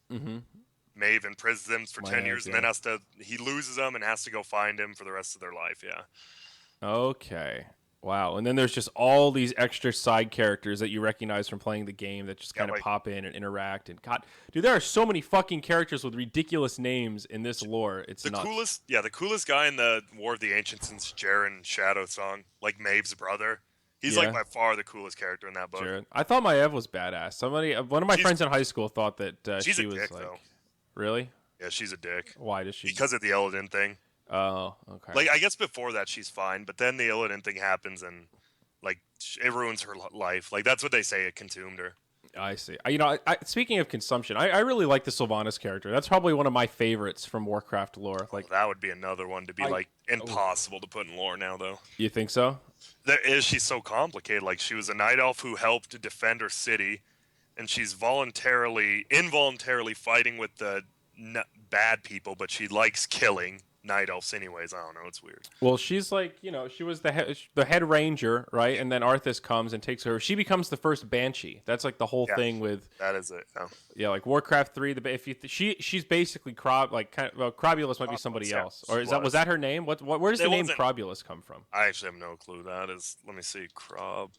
Maeve imprisons them for 10 years, and then he loses them and has to go find him for the rest of their life. Yeah. Okay. Wow. And then there's just all these extra side characters that you recognize from playing the game that just Yeah, kind of like pop in and interact. And God, dude, there are so many fucking characters with ridiculous names in this lore. It's nuts. the coolest guy in the War of the Ancients since Jaren Shadow Song, like Maeve's brother. He's like Yeah, by far the coolest character in that book. Jared. I thought Maiev was badass. One of my She's friends in high school thought that she's a she was dick like, though. really? Yeah, she's a dick Why does she? because of the Illidan thing. Oh, okay. Like I guess before that she's fine, but then the Illidan thing happens and like it ruins her life. Like that's what they say, it consumed her. I see. Speaking of consumption, I really like the Sylvanas character. That's probably one of my favorites from Warcraft lore. Like, That would be another one to be like oh, impossible to put in lore now, though. you think so? She's so complicated. Like she was a night elf who helped to defend her city, and she's involuntarily fighting with the bad people, but she likes killing night elves anyways. I don't know. It's weird. Well, she's like, she was the head ranger, right? And then Arthas comes and takes her. She becomes the first banshee. That's like the whole Yeah, thing with that is it. Yeah. yeah, like Warcraft 3. She's basically Crobulus might be somebody yeah, else, or she was that her name? Where does the name wasn't- Crobulus come from? I actually have no clue. That is. Let me see. Crob.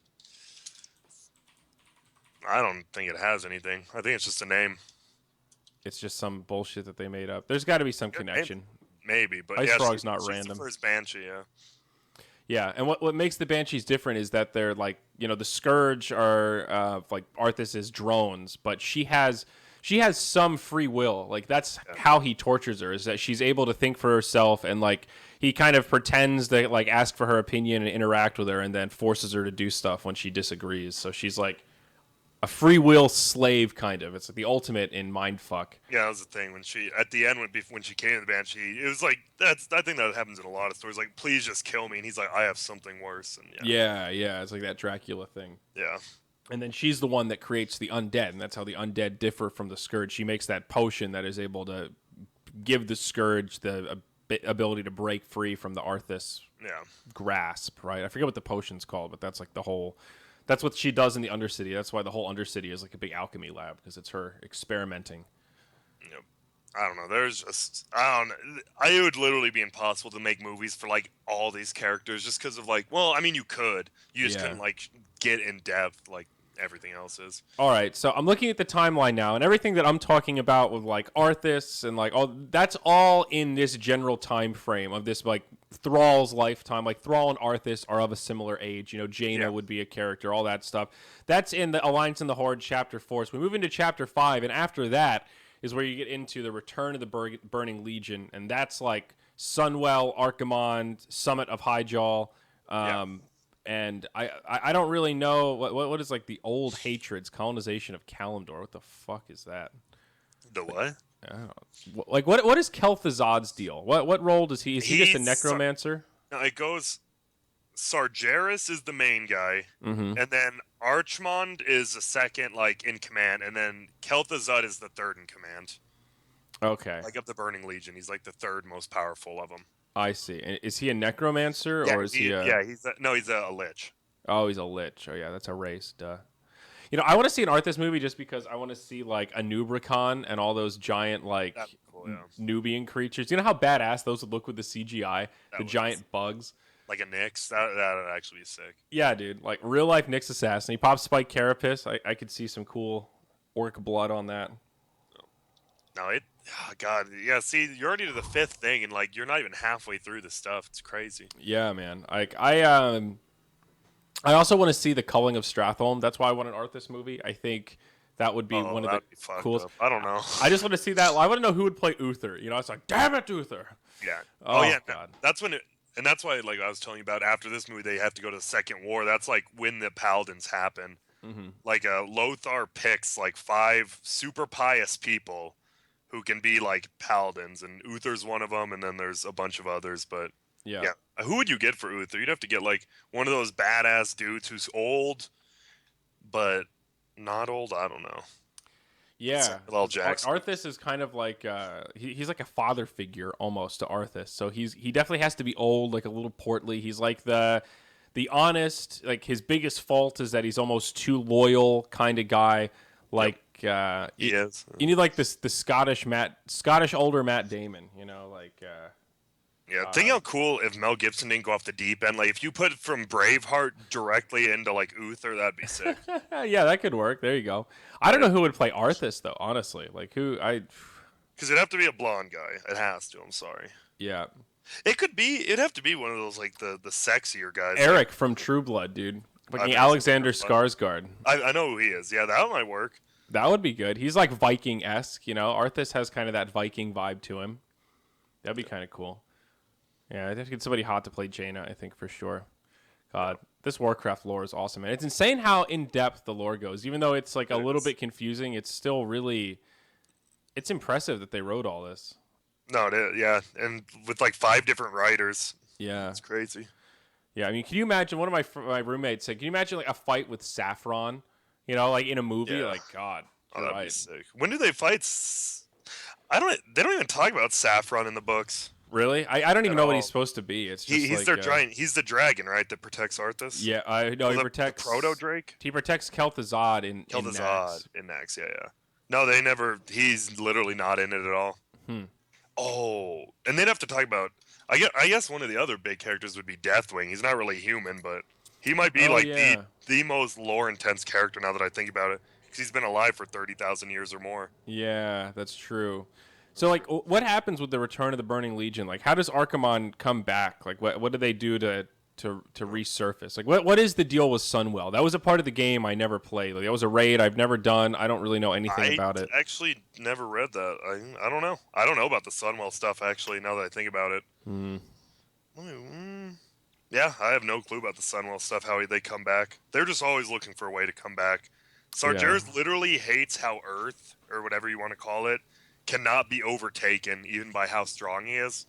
I don't think it has anything. I think it's just a name. It's just some bullshit that they made up. There's got to be some connection. Maybe, but Ice yeah, Frog's not she's random. the first banshee. Yeah. Yeah, and what makes the Banshees different is that they're like, the Scourge are like Arthas's drones, but she has some free will. Like that's how he tortures her, is that she's able to think for herself, and like he kind of pretends to like ask for her opinion and interact with her, and then forces her to do stuff when she disagrees. So she's like a free will slave, kind of. It's like the ultimate in mind fuck. Yeah, that was the thing when she at the end when she came to the banshee. It was like I think that happens in a lot of stories. Like, please just kill me, and he's like, I have something worse. And Yeah, it's like that Dracula thing. yeah. And then she's the one that creates the undead, and that's how the undead differ from the Scourge. She makes that potion that is able to give the Scourge the ability to break free from the Arthas grasp, right? I forget what the potion's called, but that's like that's what she does in the Undercity. That's why the whole Undercity is like a big alchemy lab, because it's her experimenting. Yep. I don't know. It would literally be impossible to make movies for like all these characters just because of like. Well, I mean, you could. You just couldn't like get in depth like everything else is. All right, so I'm looking at the timeline now, and everything that I'm talking about with like Arthas and like that's all in this general time frame of this like Thrall's lifetime. Like Thrall and Arthas are of a similar age. Jaina would be a character, all that stuff. That's in the Alliance and the Horde chapter 4. So we move into chapter 5, and after that is where you get into the Return of the Burning Legion, and that's like Sunwell, Archimonde, Summit of Highjaw. And I don't really know what is like the old hatreds, colonization of Kalimdor. What the fuck is that? The what? I don't know. Like what is Kel'Thuzad's deal? What role does he? Is he just a necromancer? No, it goes. Sargeras is the main guy, Mm-hmm. and then Archmond is the second, like in command, and then Kel'Thuzad is the third in command. Okay, Like of the Burning Legion, he's like the third most powerful of them. I see. And is he a necromancer or is he a? Yeah, he's a lich. Oh, he's a lich. Oh yeah, that's a race. Duh. I want to see an Arthas movie just because I want to see like a Nubricon and all those giant like Cool, yeah. Nubian creatures. You know how badass those would look with the CGI, the giant bugs. Like a Nyx, that'd actually be sick. Yeah, dude. Like real life Nyx assassin. He pops Spike Carapace. I could see some cool orc blood on that. No, God, yeah. See, you're already to the 5th thing, and like you're not even halfway through the stuff. It's crazy. Yeah, man. Like I also want to see the culling of Stratholme. That's why I want an Arthas movie. I think that would be one of the coolest. I don't know. I just want to see that. I want to know who would play Uther. It's like, damn it, Uther. Yeah. Oh yeah. God. That's when and that's why, like I was telling you about, after this movie, they have to go to the Second War. That's like when the Paladins happen. Mm-hmm. Like Lothar picks like 5 super pious people who can be like paladins, and Uther's one of them, and then there's a bunch of others. But yeah, who would you get for Uther? You'd have to get like one of those badass dudes who's old, but not old. I don't know. Yeah, Samuel L. Jackson. Arthas is kind of like he's like a father figure almost to Arthas. So he definitely has to be old, like a little portly. He's like the honest. Like his biggest fault is that he's almost too loyal kind of guy. Like he is. You need like the Scottish older Matt Damon. Yeah, think how cool if Mel Gibson didn't go off the deep end. Like if you put from Braveheart directly into like Uther, that'd be sick. Yeah, that could work. There you go. I don't know who would play Arthas though. Honestly, like who I. Because it'd have to be a blonde guy. It has to. I'm sorry. Yeah. It could be. It'd have to be one of those like the sexier guys. Eric from True Blood, dude. Like I've never Alexander seen True Blood. Skarsgård. I know who he is. Yeah, that might work. That would be good. He's like Viking-esque, you know. Arthas has kind of that Viking vibe to him. That'd be kind of cool. Yeah, I'd have to get somebody hot to play Jaina, I think, for sure. God, this Warcraft lore is awesome, man. It's insane how in-depth the lore goes. Even though it's like a little bit confusing, it's still really... It's impressive that they wrote all this. No, yeah, and with like 5 different writers. Yeah. It's crazy. Yeah, I mean, can you imagine, one of my roommates said, can you imagine like a fight with Saffron? You know, like in a movie? Yeah. Like, God. Oh, that'd be sick. When do they fight? They don't even talk about Saffron in the books. Really? I don't even know what he's all. supposed to be. It's just He's like, their giant. He's the dragon, right? That protects Arthas. Yeah, I know. He protects the Proto Drake. He protects Kel'Thuzad in Nax. In Nax. Yeah. No, they never. He's literally not in it at all. Oh, and they'd have to talk about. I guess one of the other big characters would be Deathwing. He's not really human, but he might be the most lore intense character now that I think about it, because he's been alive for 30,000 years or more. Yeah, that's true. So, like, what happens with the Return of the Burning Legion? Like, how does Archimonde come back? Like, what do they do to resurface? Like, what is the deal with Sunwell? That was a part of the game I never played. Like, that was a raid I've never done. I don't really know anything about it. I actually never read that. I don't know. I don't know about the Sunwell stuff, actually, now that I think about it. Yeah, I have no clue about the Sunwell stuff, how they come back. They're just always looking for a way to come back. Sargeras literally hates how Earth, or whatever you want to call it, cannot be overtaken, even by how strong he is.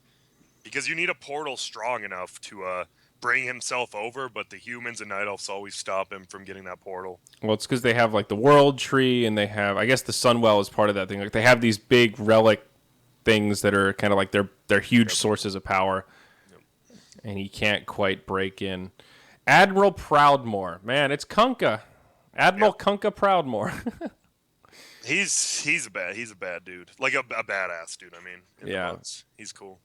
Because you need a portal strong enough to bring himself over, but the humans and Night Elves always stop him from getting that portal. Well, it's because they have, like, the World Tree, and they have... I guess the Sunwell is part of that thing. Like, they have these big relic things that are kind of like they're huge sources of power. And he can't quite break in. Admiral Proudmoore. Man, it's Kunkka. Admiral Kunkka Proudmoore. He's a bad dude. Like a badass dude, I mean. He's cool.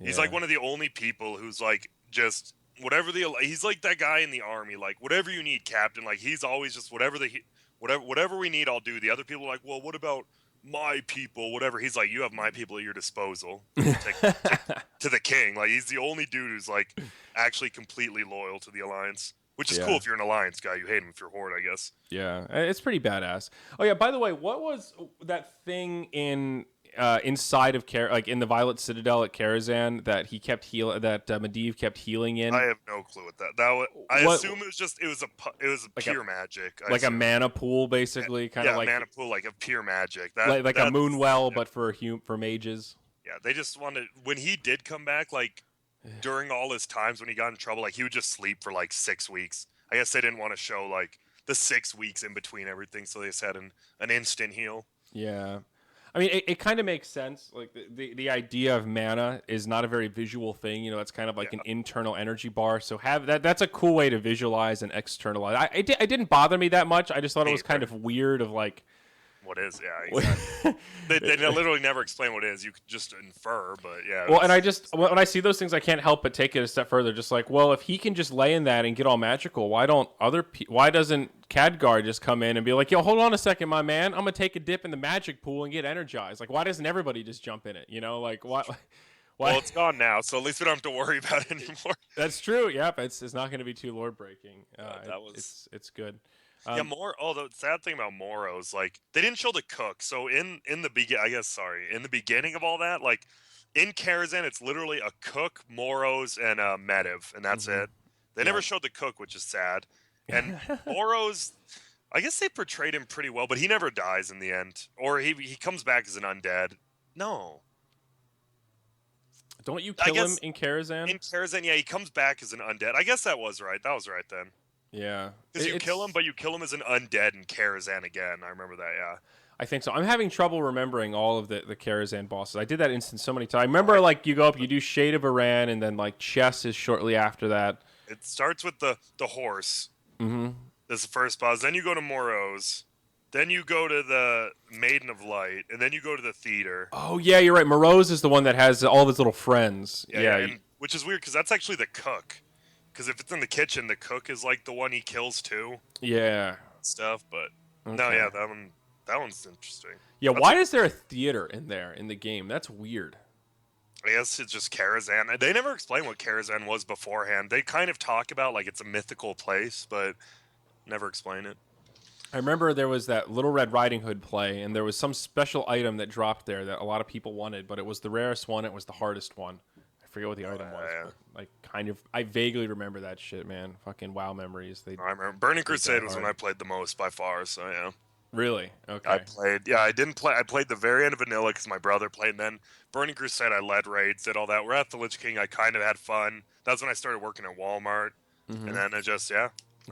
He's like one of the only people who's like just he's like that guy in the army, like whatever you need, Captain. Like he's always just whatever we need, I'll do. The other people are like, well, what about my people, whatever. He's like, you have my people at your disposal. To the king. Like he's the only dude who's like actually completely loyal to the Alliance. Which is cool if you're an Alliance guy. You hate him if you're Horde, I guess. Yeah, it's pretty badass. Oh yeah, by the way, what was that thing in inside of like in the Violet Citadel at Karazhan that he kept that Medivh kept healing in? I have no clue what that. I assume it was like pure magic. Like a mana pool, basically, kind of like mana pool, like a pure magic. Like a moon well, but for mages. Yeah, they just wanted when he did come back, like. During all his times when he got in trouble, like he would just sleep for like 6 weeks. I guess they didn't want to show like the 6 weeks in between everything, so they just had an instant heal. Yeah, I mean it kind of makes sense. Like the idea of mana is not a very visual thing. You know, it's kind of like an internal energy bar. So that's a cool way to visualize and externalize. It didn't bother me that much. I just thought it was kind of weird. Of like. What is? Yeah, exactly. they literally never explain what it is. You could just infer, but yeah. Well, and when I see those things, I can't help but take it a step further. Just like, well, if he can just lay in that and get all magical, why doesn't Khadgar just come in and be like, yo, hold on a second, my man, I'm gonna take a dip in the magic pool and get energized? Like, why doesn't everybody just jump in it? You know, like why? Well, it's gone now, so at least we don't have to worry about it anymore. That's true. Yep, it's not going to be too lore breaking. It's good. The sad thing about Moros, like they didn't show the cook. So in the beginning of all that, like in Karazhan, it's literally a cook, Moros, and a Medivh, and that's it. They never showed the cook, which is sad. And Moros, I guess they portrayed him pretty well, but he never dies in the end, or he comes back as an undead. No. Don't you kill him in Karazhan? In Karazhan, yeah, he comes back as an undead. I guess that was right. That was right then. Yeah. Because you kill him, but you kill him as an undead in Karazhan again. I remember that, yeah. I think so. I'm having trouble remembering all of the Karazhan bosses. I did that instance so many times. I remember, like, you go up, you do Shade of Iran, and then, like, Chess is shortly after that. It starts with the horse. Mm-hmm. That's the first boss. Then you go to Moros. then you go to the Maiden of Light, and then you go to the theater. Oh yeah, you're right. Morose is the one that has all of his little friends. Yeah, yeah, and which is weird because that's actually the cook. Because if it's in the kitchen, the cook is like the one he kills too. Yeah. Stuff, but no, Okay. yeah, that one's interesting. Yeah, That's why is there a theater in there in the game? That's weird. I guess it's just Karazhan. They never explain what Karazhan was beforehand. They kind of talk about like it's a mythical place, but never explain it. I remember there was that Little Red Riding Hood play, and there was some special item that dropped there that a lot of people wanted, but it was the rarest one. It was the hardest one. I forget what the item was, Yeah. but I vaguely remember that shit, man. Fucking WoW memories. I remember Burning Crusade was when I played the most by far. So yeah. Really? Okay. I played. Yeah, I didn't play. I played the very end of Vanilla because my brother played. And then Burning Crusade, I led raids, did all that. Wrath of the Lich King, I kind of had fun. That's when I started working at Walmart, and then I just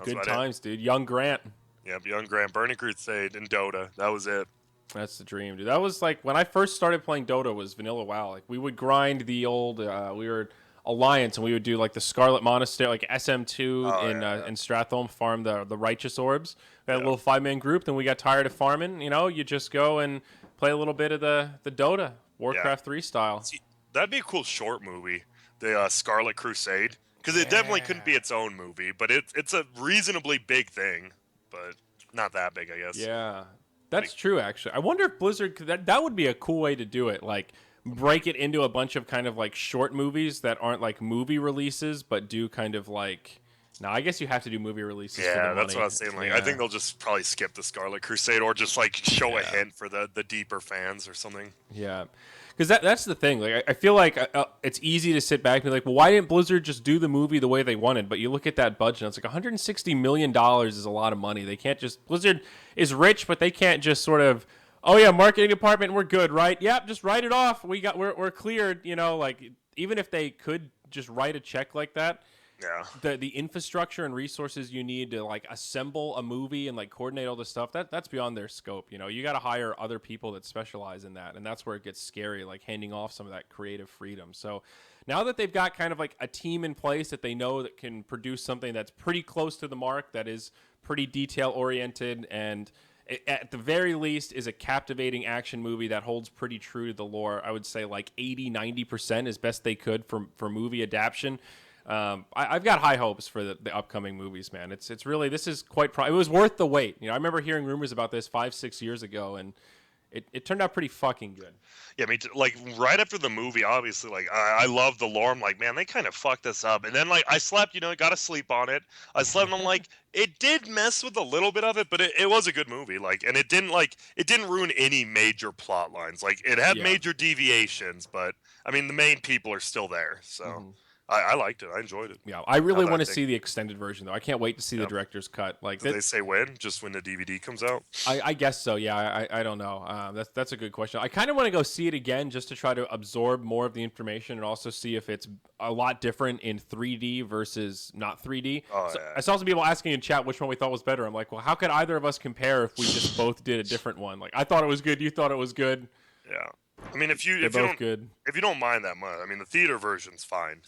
Good times, dude. Young Grant. Yeah, Young Grant, Burning Crusade, and Dota. That was it. That's the dream, dude. That was like when I first started playing Dota was vanilla WoW. Like we would grind the old we were Alliance and we would do like the Scarlet Monastery, like SM2 in Stratholme, farm the righteous orbs. We had a little 5-man group, then we got tired of farming, you just go and play a little bit of the Dota, Warcraft 3 style. See, that'd be a cool short movie, the Scarlet Crusade, because it definitely couldn't be its own movie, but it's a reasonably big thing, but not that big, I guess. Yeah. That's true, actually. I wonder if Blizzard that would be a cool way to do it. Like break it into a bunch of kind of like short movies that aren't like movie releases, but do kind of like. Now, I guess you have to do movie releases. Yeah, for the that's money. what I was saying. Like, I think they'll just probably skip the Scarlet Crusade or just like show a hint for the deeper fans or something. Yeah. Because that's the thing. Like I feel like it's easy to sit back and be like, well, why didn't Blizzard just do the movie the way they wanted? But you look at that budget, and it's like $160 million is a lot of money. They can't just Blizzard is rich, but they can't just sort of, oh yeah, marketing department, we're good, right? Yep, just write it off. We're cleared. Like even if they could just write a check like that. Yeah. The infrastructure and resources you need to like assemble a movie and like coordinate all this stuff that's beyond their scope. You got to hire other people that specialize in that, and that's where it gets scary, like handing off some of that creative freedom. So now that they've got kind of like a team in place that they know that can produce something that's pretty close to the mark, that is pretty detail oriented, and at the very least is a captivating action movie that holds pretty true to the lore, I would say like 80-90% as best they could for movie adaptation. I've got high hopes for the upcoming movies, man. It's really, this is quite it was worth the wait. I remember hearing rumors about this 5-6 years ago, and it turned out pretty fucking good. Yeah, me too. Like right after the movie, obviously, like I love the lore. I'm like, man, they kind of fucked this up. And then like I slept, got to sleep on it. I slept, and I'm like, it did mess with a little bit of it, but it was a good movie. Like, and it didn't ruin any major plot lines. Like it had major deviations, but I mean the main people are still there, so. Mm-hmm. I liked it. I enjoyed it. Yeah, I really want to see the extended version, though. I can't wait to see the director's cut. Like, did they say when? Just when the DVD comes out? I guess so. Yeah, I don't know. That's a good question. I kind of want to go see it again just to try to absorb more of the information and also see if it's a lot different in 3D versus not 3D. I saw some people asking in chat which one we thought was better. I'm like, well, how could either of us compare if we just both did a different one? Like, I thought it was good. You thought it was good. Yeah. I mean, if you don't mind that much, I mean, the theater version's fine.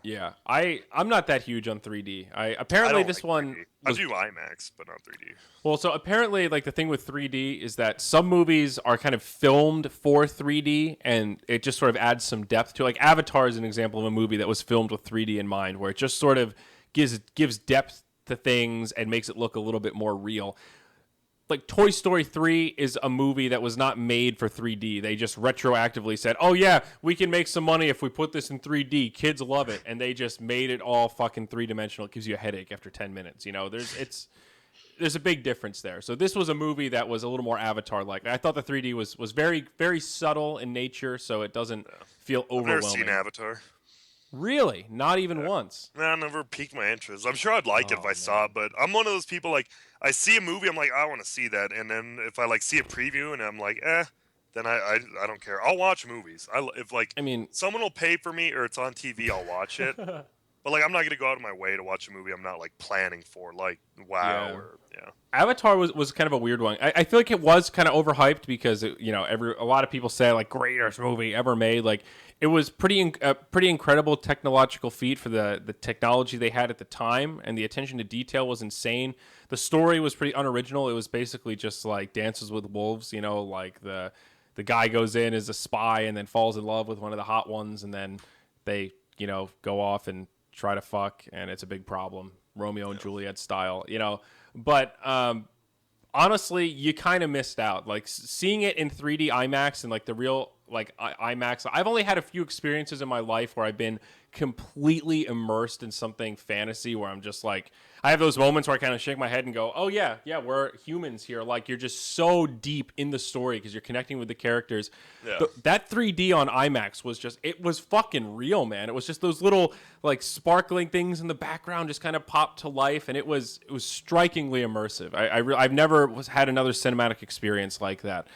Yeah, I'm not that huge on 3D. Apparently this one I do IMAX, but not 3D. Well, so apparently, like the thing with 3D is that some movies are kind of filmed for 3D, and it just sort of adds some depth to. Like Avatar is an example of a movie that was filmed with 3D in mind, where it just sort of gives depth to things and makes it look a little bit more real. Like Toy Story 3 is a movie that was not made for 3D. They just retroactively said, oh yeah, we can make some money if we put this in 3D. Kids love it. And they just made it all fucking three-dimensional. It gives you a headache after 10 minutes. There's a big difference there. So this was a movie that was a little more Avatar-like. I thought the 3D was very, very subtle in nature, so it doesn't feel overwhelming. I've never seen Avatar. Really? Not even once? Nah, never piqued my interest. I'm sure I'd like it if I saw it, but I'm one of those people, like, I see a movie, I'm like, I want to see that, and then if I, like, see a preview and I'm like, then I don't care. I'll watch movies. If someone will pay for me or it's on TV, I'll watch it. But like, I'm not gonna go out of my way to watch a movie I'm not like planning for, like WoW Yeah. or yeah. Avatar was kind of a weird one. I feel like it was kind of overhyped because a lot of people say like greatest movie ever made. Like it was pretty incredible technological feat for the technology they had at the time, and the attention to detail was insane. The story was pretty unoriginal. It was basically just like Dances with Wolves. Like the guy goes in as a spy and then falls in love with one of the hot ones, and then they go off and try to fuck, and it's a big problem, Romeo and Juliet style. But honestly, you kind of missed out. Like seeing it in 3D IMAX and like the real IMAX. I've only had a few experiences in my life where I've been completely immersed in something fantasy where I'm just like, I have those moments where I kind of shake my head and go, oh yeah, we're humans here. Like you're just so deep in the story because you're connecting with the characters. Yeah. That 3D on IMAX it was fucking real, man. It was just those little like sparkling things in the background just kind of popped to life, and it was strikingly immersive. I've never had another cinematic experience like that.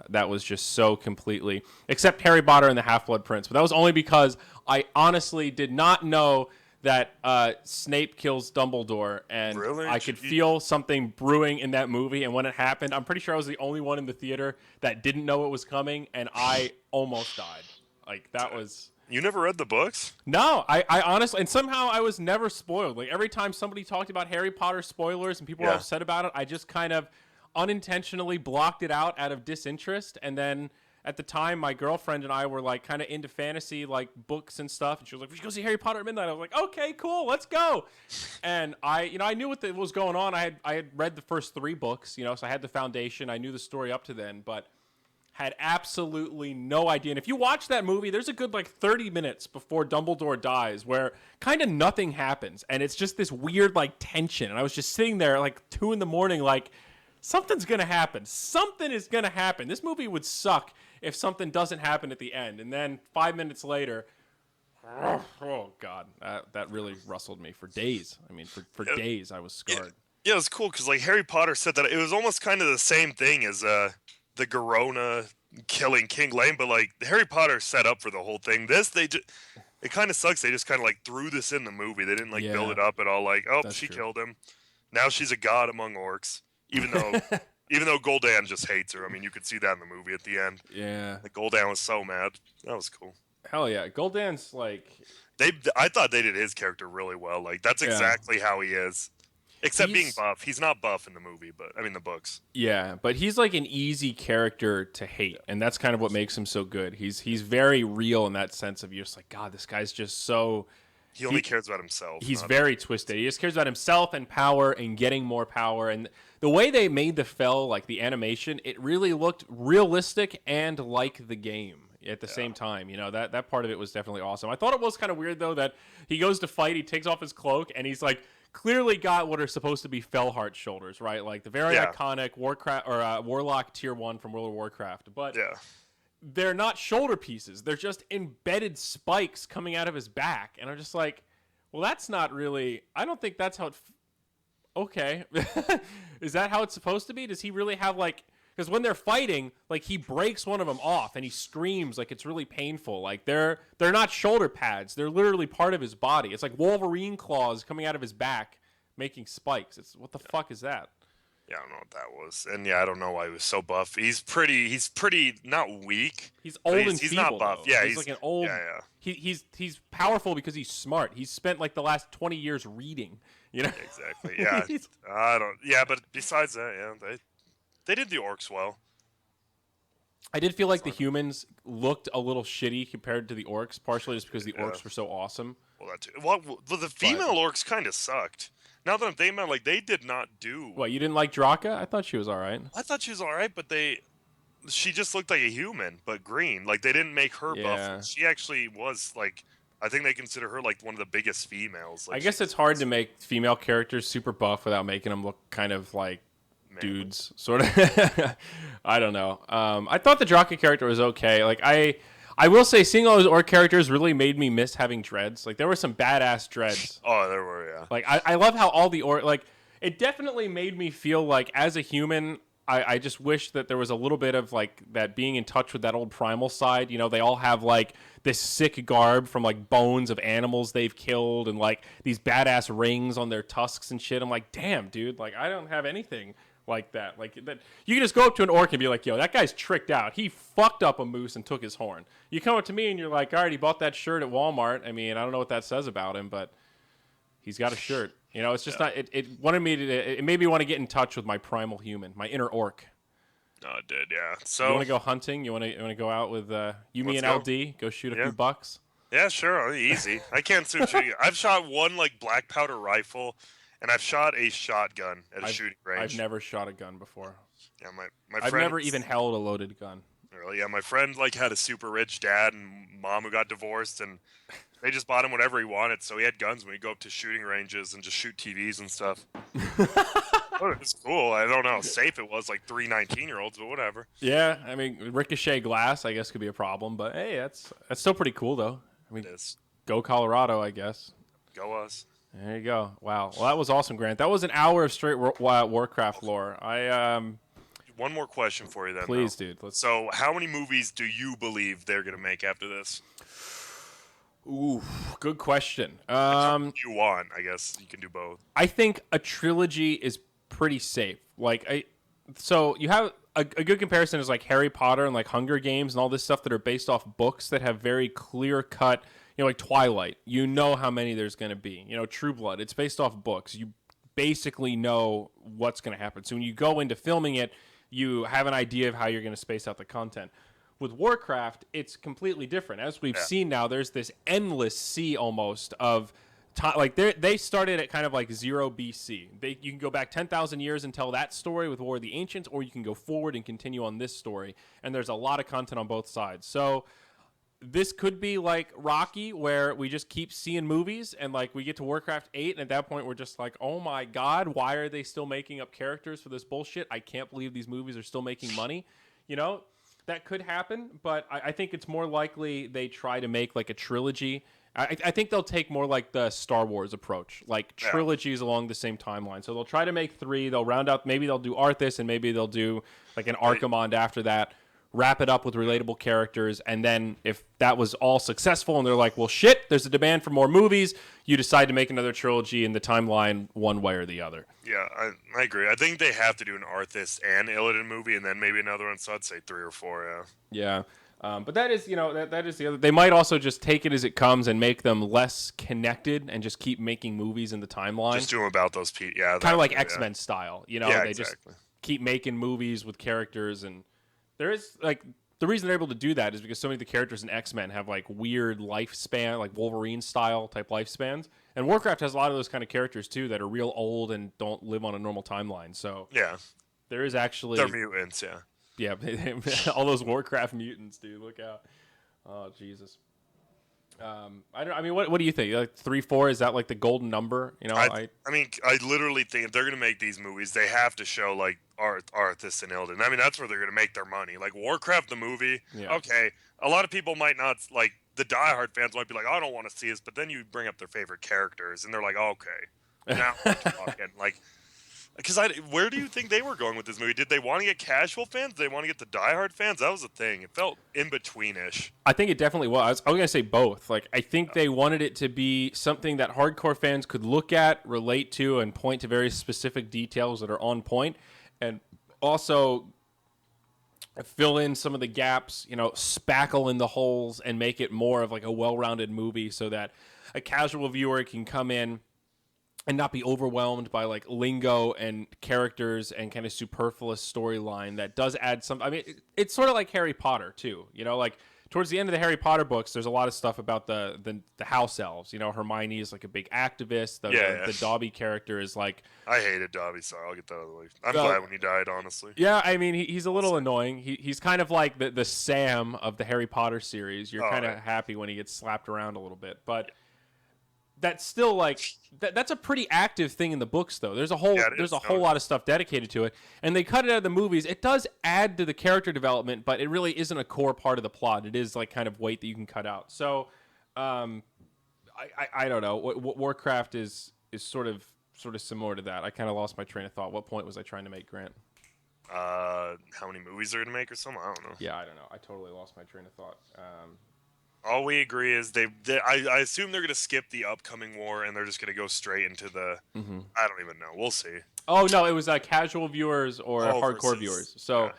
That was just so completely, except Harry Potter and the Half-Blood Prince. But that was only because I honestly did not know that Snape kills Dumbledore, and Really? I could feel something brewing in that movie. And when it happened, I'm pretty sure I was the only one in the theater that didn't know it was coming, and I almost died. Like that was. You never read the books? No, I honestly, and somehow I was never spoiled. Like every time somebody talked about Harry Potter spoilers and people were upset about it, I just kind of unintentionally blocked it out of disinterest. And then at the time, my girlfriend and I were like kind of into fantasy like books and stuff, and she was like, "We should go see Harry Potter at midnight." I was like, "Okay, cool, let's go." And I knew what was going on. I had read the first 3 books, so I had the foundation. I knew the story up to then, but had absolutely no idea. And if you watch that movie, there's a good like 30 minutes before Dumbledore dies where kind of nothing happens, and it's just this weird like tension. And I was just sitting there like 2 a.m, like, something's going to happen. Something is going to happen. This movie would suck if something doesn't happen at the end. And then 5 minutes later, oh, God, that really rustled me for days. I mean, for days I was scarred. Yeah, it was cool because like Harry Potter said that it was almost kind of the same thing as the Garona killing King Lane, but like Harry Potter set up for the whole thing. It kind of sucks. They just kind of like threw this in the movie. They didn't like build it up at all. Like, oh, she killed him. Now she's a god among orcs. Even though Gul'dan just hates her. I mean, you could see that in the movie at the end. Yeah. Like Gul'dan was so mad. That was cool. Hell yeah. Gul'dan's like... I thought they did his character really well. Like, that's exactly how he is. Except being buff. He's not buff in the movie, but I mean the books. Yeah, but he's like an easy character to hate, and that's kind of what makes him so good. He's very real in that sense of you're just like, God, this guy's just so... He only cares about himself. He's very twisted. He just cares about himself and power and getting more power. And the way they made the Fel, like the animation, it really looked realistic and like the game at the same time. That part of it was definitely awesome. I thought it was kind of weird, though, that he goes to fight, he takes off his cloak, and he's like clearly got what are supposed to be Felheart shoulders, right? Like the very iconic Warcraft or Warlock Tier 1 from World of Warcraft. But they're not shoulder pieces. They're just embedded spikes coming out of his back. And I'm just like, well, that's not really... I don't think that's how it... Okay. Is that how it's supposed to be? Does he really have, like... Because when they're fighting, like, he breaks one of them off and he screams like it's really painful. Like, they're not shoulder pads. They're literally part of his body. It's like Wolverine claws coming out of his back making spikes. What the fuck is that? Yeah, I don't know what that was. And yeah, I don't know why he was so buff. He's pretty not weak. He's old and he's feeble, not buff. Though. Yeah, he's like an old. Yeah. He's powerful because he's smart. He's spent like the last 20 years reading. Exactly. Yeah. I don't. Yeah, but besides that, they did the orcs well. I did feel like the humans looked a little shitty compared to the orcs, partially just because the orcs were so awesome. Well, that too. Well, the female orcs kind of sucked. Now that I'm thinking about it, like, they did not do... What, you didn't like Draka? I thought she was all right. I thought she was all right, but she just looked like a human, but green. Like, they didn't make her buff. She actually was, like... I think they consider her, like, one of the biggest females. Like, I guess it's hard to make female characters super buff without making them look kind of like dudes, sort of. I don't know. I thought the Draka character was okay. Like, I will say, seeing all those orc characters really made me miss having dreads. Like, there were some badass dreads. Oh, there were, yeah. Like, I love how all the orc... Like, it definitely made me feel like, as a human, I just wish that there was a little bit of like that being in touch with that old primal side. You know, they all have like this sick garb from like bones of animals they've killed and like these badass rings on their tusks and shit. I'm like, damn, dude, like I don't have anything like that. Like that, you can just go up to an orc and be like, yo, that guy's tricked out. He fucked up a moose and took his horn. You come up to me and you're like, all right, he bought that shirt at Walmart. I mean, I don't know what that says about him, but he's got a shirt. You know, it's just not. It made me want to get in touch with my primal human, my inner orc. No, it did. Yeah. You want So to go hunting? You want to go out with you, me, let's and go. LD? Go shoot a Yeah. few bucks. Yeah, sure, easy. I can't shoot. I've shot one like black powder rifle, and I've shot a shotgun at a shooting range. I've never shot a gun before. Yeah, my I've friend. never even held a loaded gun. Really, yeah, my friend like had a super rich dad and mom who got divorced, and they just bought him whatever he wanted. So he had guns when he'd go up to shooting ranges and just shoot TVs and stuff. Oh, it's cool. I don't know how safe it was, like 19-year-olds, but whatever. Yeah, I mean, ricochet glass, I guess, could be a problem, but hey, that's still pretty cool, though. I mean, It is. go Colorado, I guess. Go us. There you go. Wow. Well, that was awesome, Grant. That was an hour of straight Warcraft lore. One more question for you then. Please, though. dude. So, how many movies do you believe they're gonna make after this? Ooh, good question. You want? I guess you can do both. I think a trilogy is pretty safe. So you have a good comparison is like Harry Potter and like Hunger Games and all this stuff that are based off books that have very clear cut. You know, like Twilight. You know how many there's going to be. You know, True Blood. It's based off books. You basically know what's going to happen. So when you go into filming it, you have an idea of how you're going to space out the content. With Warcraft, it's completely different. As we've seen now, there's this endless sea almost of time. Like they started at kind of like 0 BC. You can go back 10,000 years and tell that story with War of the Ancients, or you can go forward and continue on this story. And there's a lot of content on both sides. So this could be like Rocky, where we just keep seeing movies and like we get to Warcraft 8, and at that point we're just like, oh my God, why are they still making up characters for this bullshit? I can't believe these movies are still making money. You know? That could happen, but I think it's more likely they try to make like a trilogy. I think they'll take more like the Star Wars approach, like trilogies along the same timeline. So they'll try to make 3. They'll round out. Maybe they'll do Arthas, and maybe they'll do like an Archimond after that. Wrap it up with relatable characters, and then if that was all successful, and they're like, well, shit, there's a demand for more movies, you decide to make another trilogy in the timeline one way or the other. Yeah, I agree. I think they have to do an Arthas and Illidan movie, and then maybe another one. So I'd say 3 or 4. Yeah. But that is, you know, that is the other. They might also just take it as it comes and make them less connected and just keep making movies in the timeline. Just do them about those people. Yeah, kind of like X-Men style. You know, they exactly. just keep making movies with characters, and there is like the reason they're able to do that is because so many of the characters in X-Men have like weird lifespan, like Wolverine style type lifespans. And Warcraft has a lot of those kind of characters too that are real old and don't live on a normal timeline. So yeah, there is actually they're mutants. Yeah. Yeah, all those Warcraft mutants, dude. Look out! Oh Jesus. I mean, what do you think? Like 3, 4 is that like the golden number? You know, I mean, I literally think if they're gonna make these movies, they have to show like Arthas and Illidan. I mean, that's where they're gonna make their money. Like Warcraft the movie. Yeah. Okay, a lot of people might not like the diehard fans might be like, I don't want to see this, but then you bring up their favorite characters, and they're like, okay, now we're talking. Like, because where do you think they were going with this movie? Did they want to get casual fans? Did they want to get the diehard fans? That was the thing. It felt in between-ish. I think it definitely was. I was gonna say both. Like, I think they wanted it to be something that hardcore fans could look at, relate to, and point to very specific details that are on point, and also fill in some of the gaps. You know, spackle in the holes and make it more of like a well-rounded movie, so that a casual viewer can come in and not be overwhelmed by like lingo and characters and kind of superfluous storyline that does add some. I mean, it's sort of like Harry Potter too. You know, like towards the end of the Harry Potter books, there's a lot of stuff about the house elves. You know, Hermione is like a big activist. The Dobby character is like. I hated Dobby. Sorry, I'll get that out of the way. I'm glad when he died, honestly. Yeah, I mean, he's a little annoying. He's kind of like the Sam of the Harry Potter series. You're kind of happy when he gets slapped around a little bit, but. That's still like that's a pretty active thing in the books, though. There's a whole lot of stuff dedicated to it, and they cut it out of the movies. It does add to the character development, but it really isn't a core part of the plot. It is like kind of weight that you can cut out. So, I don't know. What Warcraft is sort of similar to that. I kind of lost my train of thought. What point was I trying to make, Grant? How many movies they're gonna make or something? I don't know. Yeah, I don't know. I totally lost my train of thought. All we agree is I assume they're gonna skip the upcoming war and they're just gonna go straight into the. Mhm. I don't even know. We'll see. Oh no, it was casual viewers or Oh, hardcore versus viewers. So, yeah.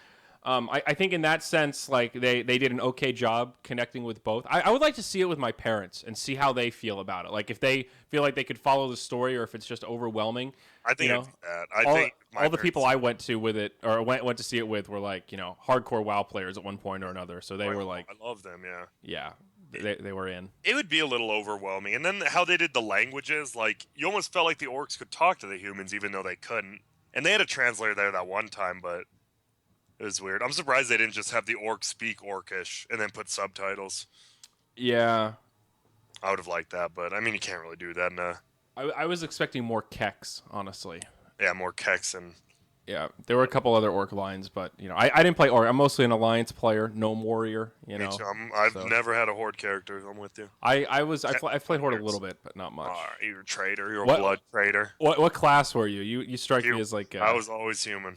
I think in that sense, like they did an okay job connecting with both. I would like to see it with my parents and see how they feel about it. Like if they feel like they could follow the story or if it's just overwhelming. I You think it'd know, be bad. I all think my all the people parents. I went to with it or went to see it with were like hardcore WoW players at one point or another. So they were like, I love them. Yeah. yeah, It, they were in. it would be a little overwhelming, and then how they did the languages, like you almost felt like the orcs could talk to the humans even though they couldn't. And they had a translator there that one time, but it was weird. I'm surprised they didn't just have the orcs speak orcish and then put subtitles. Yeah, I would have liked that, but I mean, you can't really do that. I was expecting more Kex, honestly. Yeah, more Kex and Yeah, there were a couple other orc lines, but I didn't play orc. I'm mostly an alliance player, gnome warrior. me too. I've so never had a horde character. I'm with you. I played horde a little bit, but not much. You're a traitor. You're a What- blood traitor. What class were you? You strike me as like I was always human.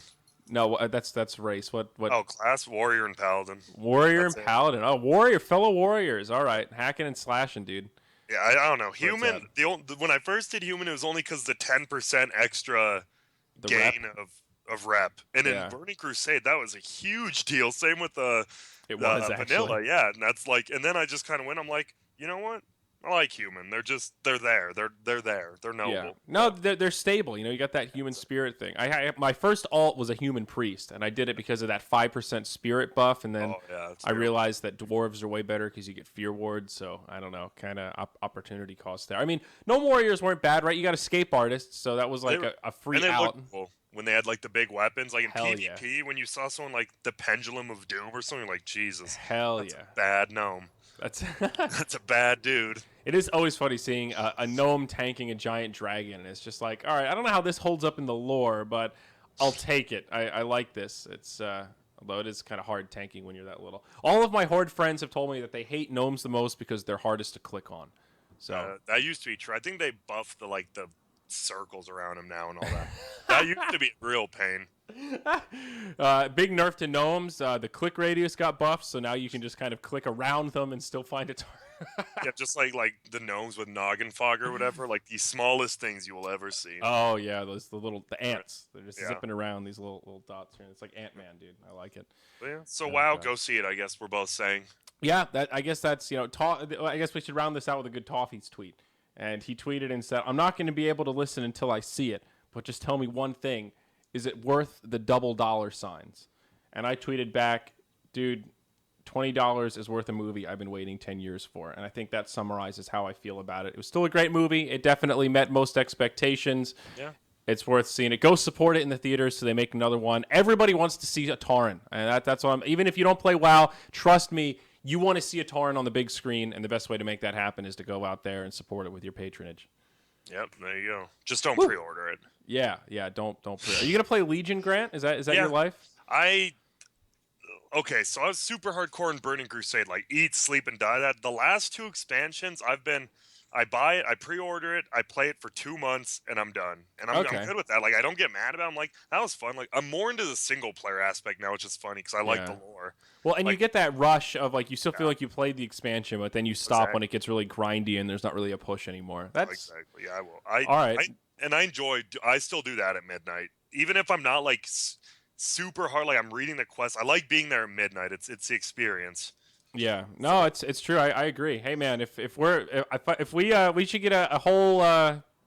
no, that's race. What Oh, class warrior and paladin. warrior that's and it. paladin? Oh, warrior, fellow warriors. All right, hacking and slashing, dude. Yeah, I don't know. it's Human. at. When I first did human, it was only because the 10% extra The rep? gain of rep. And Yeah. in Burning Crusade, that was a huge deal. Same with It the was vanilla, actually. yeah. And that's like, and then I just kind of went. I'm like, you know what? I like human. They're there. They're there. They're noble. Yeah. No, they're stable. You got that human spirit thing. My first alt was a human priest, and I did it because of that 5% spirit buff, and then Oh yeah. I realized that dwarves are way better because you get fear ward. So I don't know, kind of opportunity cost there. I mean, no warriors weren't bad, right? You got escape artists, so that was like a free and they out. looked cool when they had like the big weapons, like in Hell yeah. PvP. When you saw someone like the Pendulum of Doom or something, like Jesus, Hell that's yeah. a bad gnome. That's That's a bad dude. It is always funny seeing a gnome tanking a giant dragon. It's just like, all right, I don't know how this holds up in the lore, but I'll take it. I like this. It's although it is kind of hard tanking when you're that little. All of my horde friends have told me that they hate gnomes the most because they're hardest to click on. So That used to be true. I think they buffed the circles around him now and all that. That used to be a real pain. big nerf to gnomes. The click radius got buffed, so now you can just kind of click around them and still find a target. Yeah, just like the gnomes with noggin fog or whatever, like the smallest things you will ever see. Oh yeah, the ants. They're just Yeah. zipping around these little dots here. It's like Ant-Man, dude. I like it. But yeah. So Oh, wow, God. go see it. I guess we're both saying. Yeah, I guess that's I guess we should round this out with a good Toffee's tweet. And he tweeted and said, "I'm not going to be able to listen until I see it, but just tell me one thing: is it worth the double dollar signs?" And I tweeted back, "Dude, $20 is worth a movie I've been waiting 10 years for." And I think that summarizes how I feel about it. It was still a great movie. It definitely met most expectations. Yeah. It's worth seeing it. Go support it in the theaters so they make another one. Everybody wants to see a Tauren, and that's what even if you don't play WoW, trust me, you want to see a Tauren on the big screen, and the best way to make that happen is to go out there and support it with your patronage. Yep. There you go. Just don't pre-order it. Yeah, don't play. Are you gonna play Legion, Grant? Is that Yeah. your life? Okay, so I was super hardcore in Burning Crusade, like eat, sleep, and die. That the last two expansions, I buy it, I pre-order it, I play it for 2 months, and I'm done. And I'm Okay. good with that. Like I don't get mad about it. I'm like, that was fun. Like I'm more into the single player aspect now, which is funny because I like the Yeah. lore. Well, and you Like- get that rush of like you still feel like you played the expansion, but then you stop Exactly. when it gets really grindy and there's not really a push anymore. That's Exactly. Yeah, I will. all right. I still do that at midnight, even if I'm not like super hard. Like I'm reading the quest. I like being there at midnight. It's the experience. Yeah, no, it's true. I agree. Hey man, if we should get a whole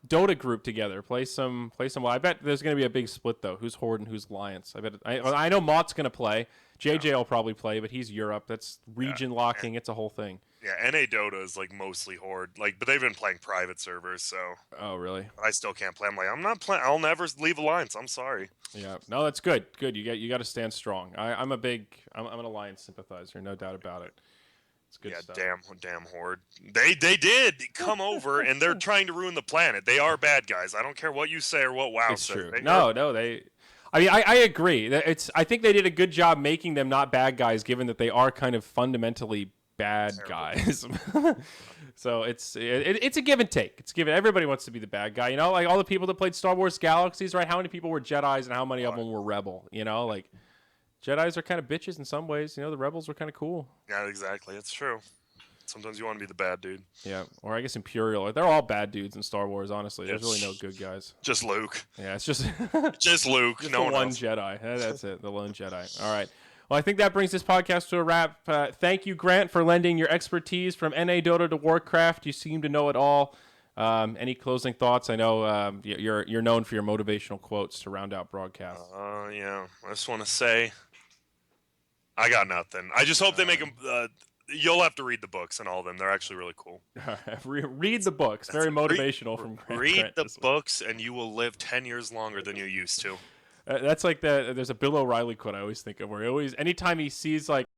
Dota group together, play some. Well, I bet there's gonna be a big split though. Who's Horde and who's Alliance? I know Mott's gonna play. JJ will probably play, but he's Europe. That's region locking. It's a whole thing. Yeah, NA Dota is like mostly Horde. Like, but they've been playing private servers, so Oh really? I still can't play. I'm like, I'm not playing. I'll never leave Alliance. I'm sorry. Yeah. No, that's good. Good. You got to stand strong. I'm an Alliance sympathizer, no doubt about it. It's good Yeah, stuff. damn Horde. They did come over and they're trying to ruin the planet. They are bad guys. I don't care what you say or what WoW It's says. true. They No, they. I mean, I agree. I think they did a good job making them not bad guys, given that they are kind of fundamentally bad guys. So it's a give and take. It's given. Everybody wants to be the bad guy, like all the people that played Star Wars Galaxies, right? How many people were Jedis and how many of them were Rebel? Like Jedis are kind of bitches in some ways. You know, the rebels were kind of cool. Yeah, exactly. It's true. Sometimes you want to be the bad dude. Yeah, or I guess Imperial. They're all bad dudes in Star Wars. Honestly, there's really no good guys. Just Luke. Yeah, it's just just Luke. just no the one one else. Jedi. That's it. The lone Jedi. All right. Well, I think that brings this podcast to a wrap. Thank you, Grant, for lending your expertise from NA Dota to Warcraft. You seem to know it all. Any closing thoughts? I know you're known for your motivational quotes to round out broadcasts. Yeah. I just want to say, I got nothing. I just hope they make them. You'll have to read the books and all of them. They're actually really cool. Read the books. Very motivational from Grant. Read the books, and you will live 10 years longer than you used to. That's like there's a Bill O'Reilly quote I always think of, where anytime he sees like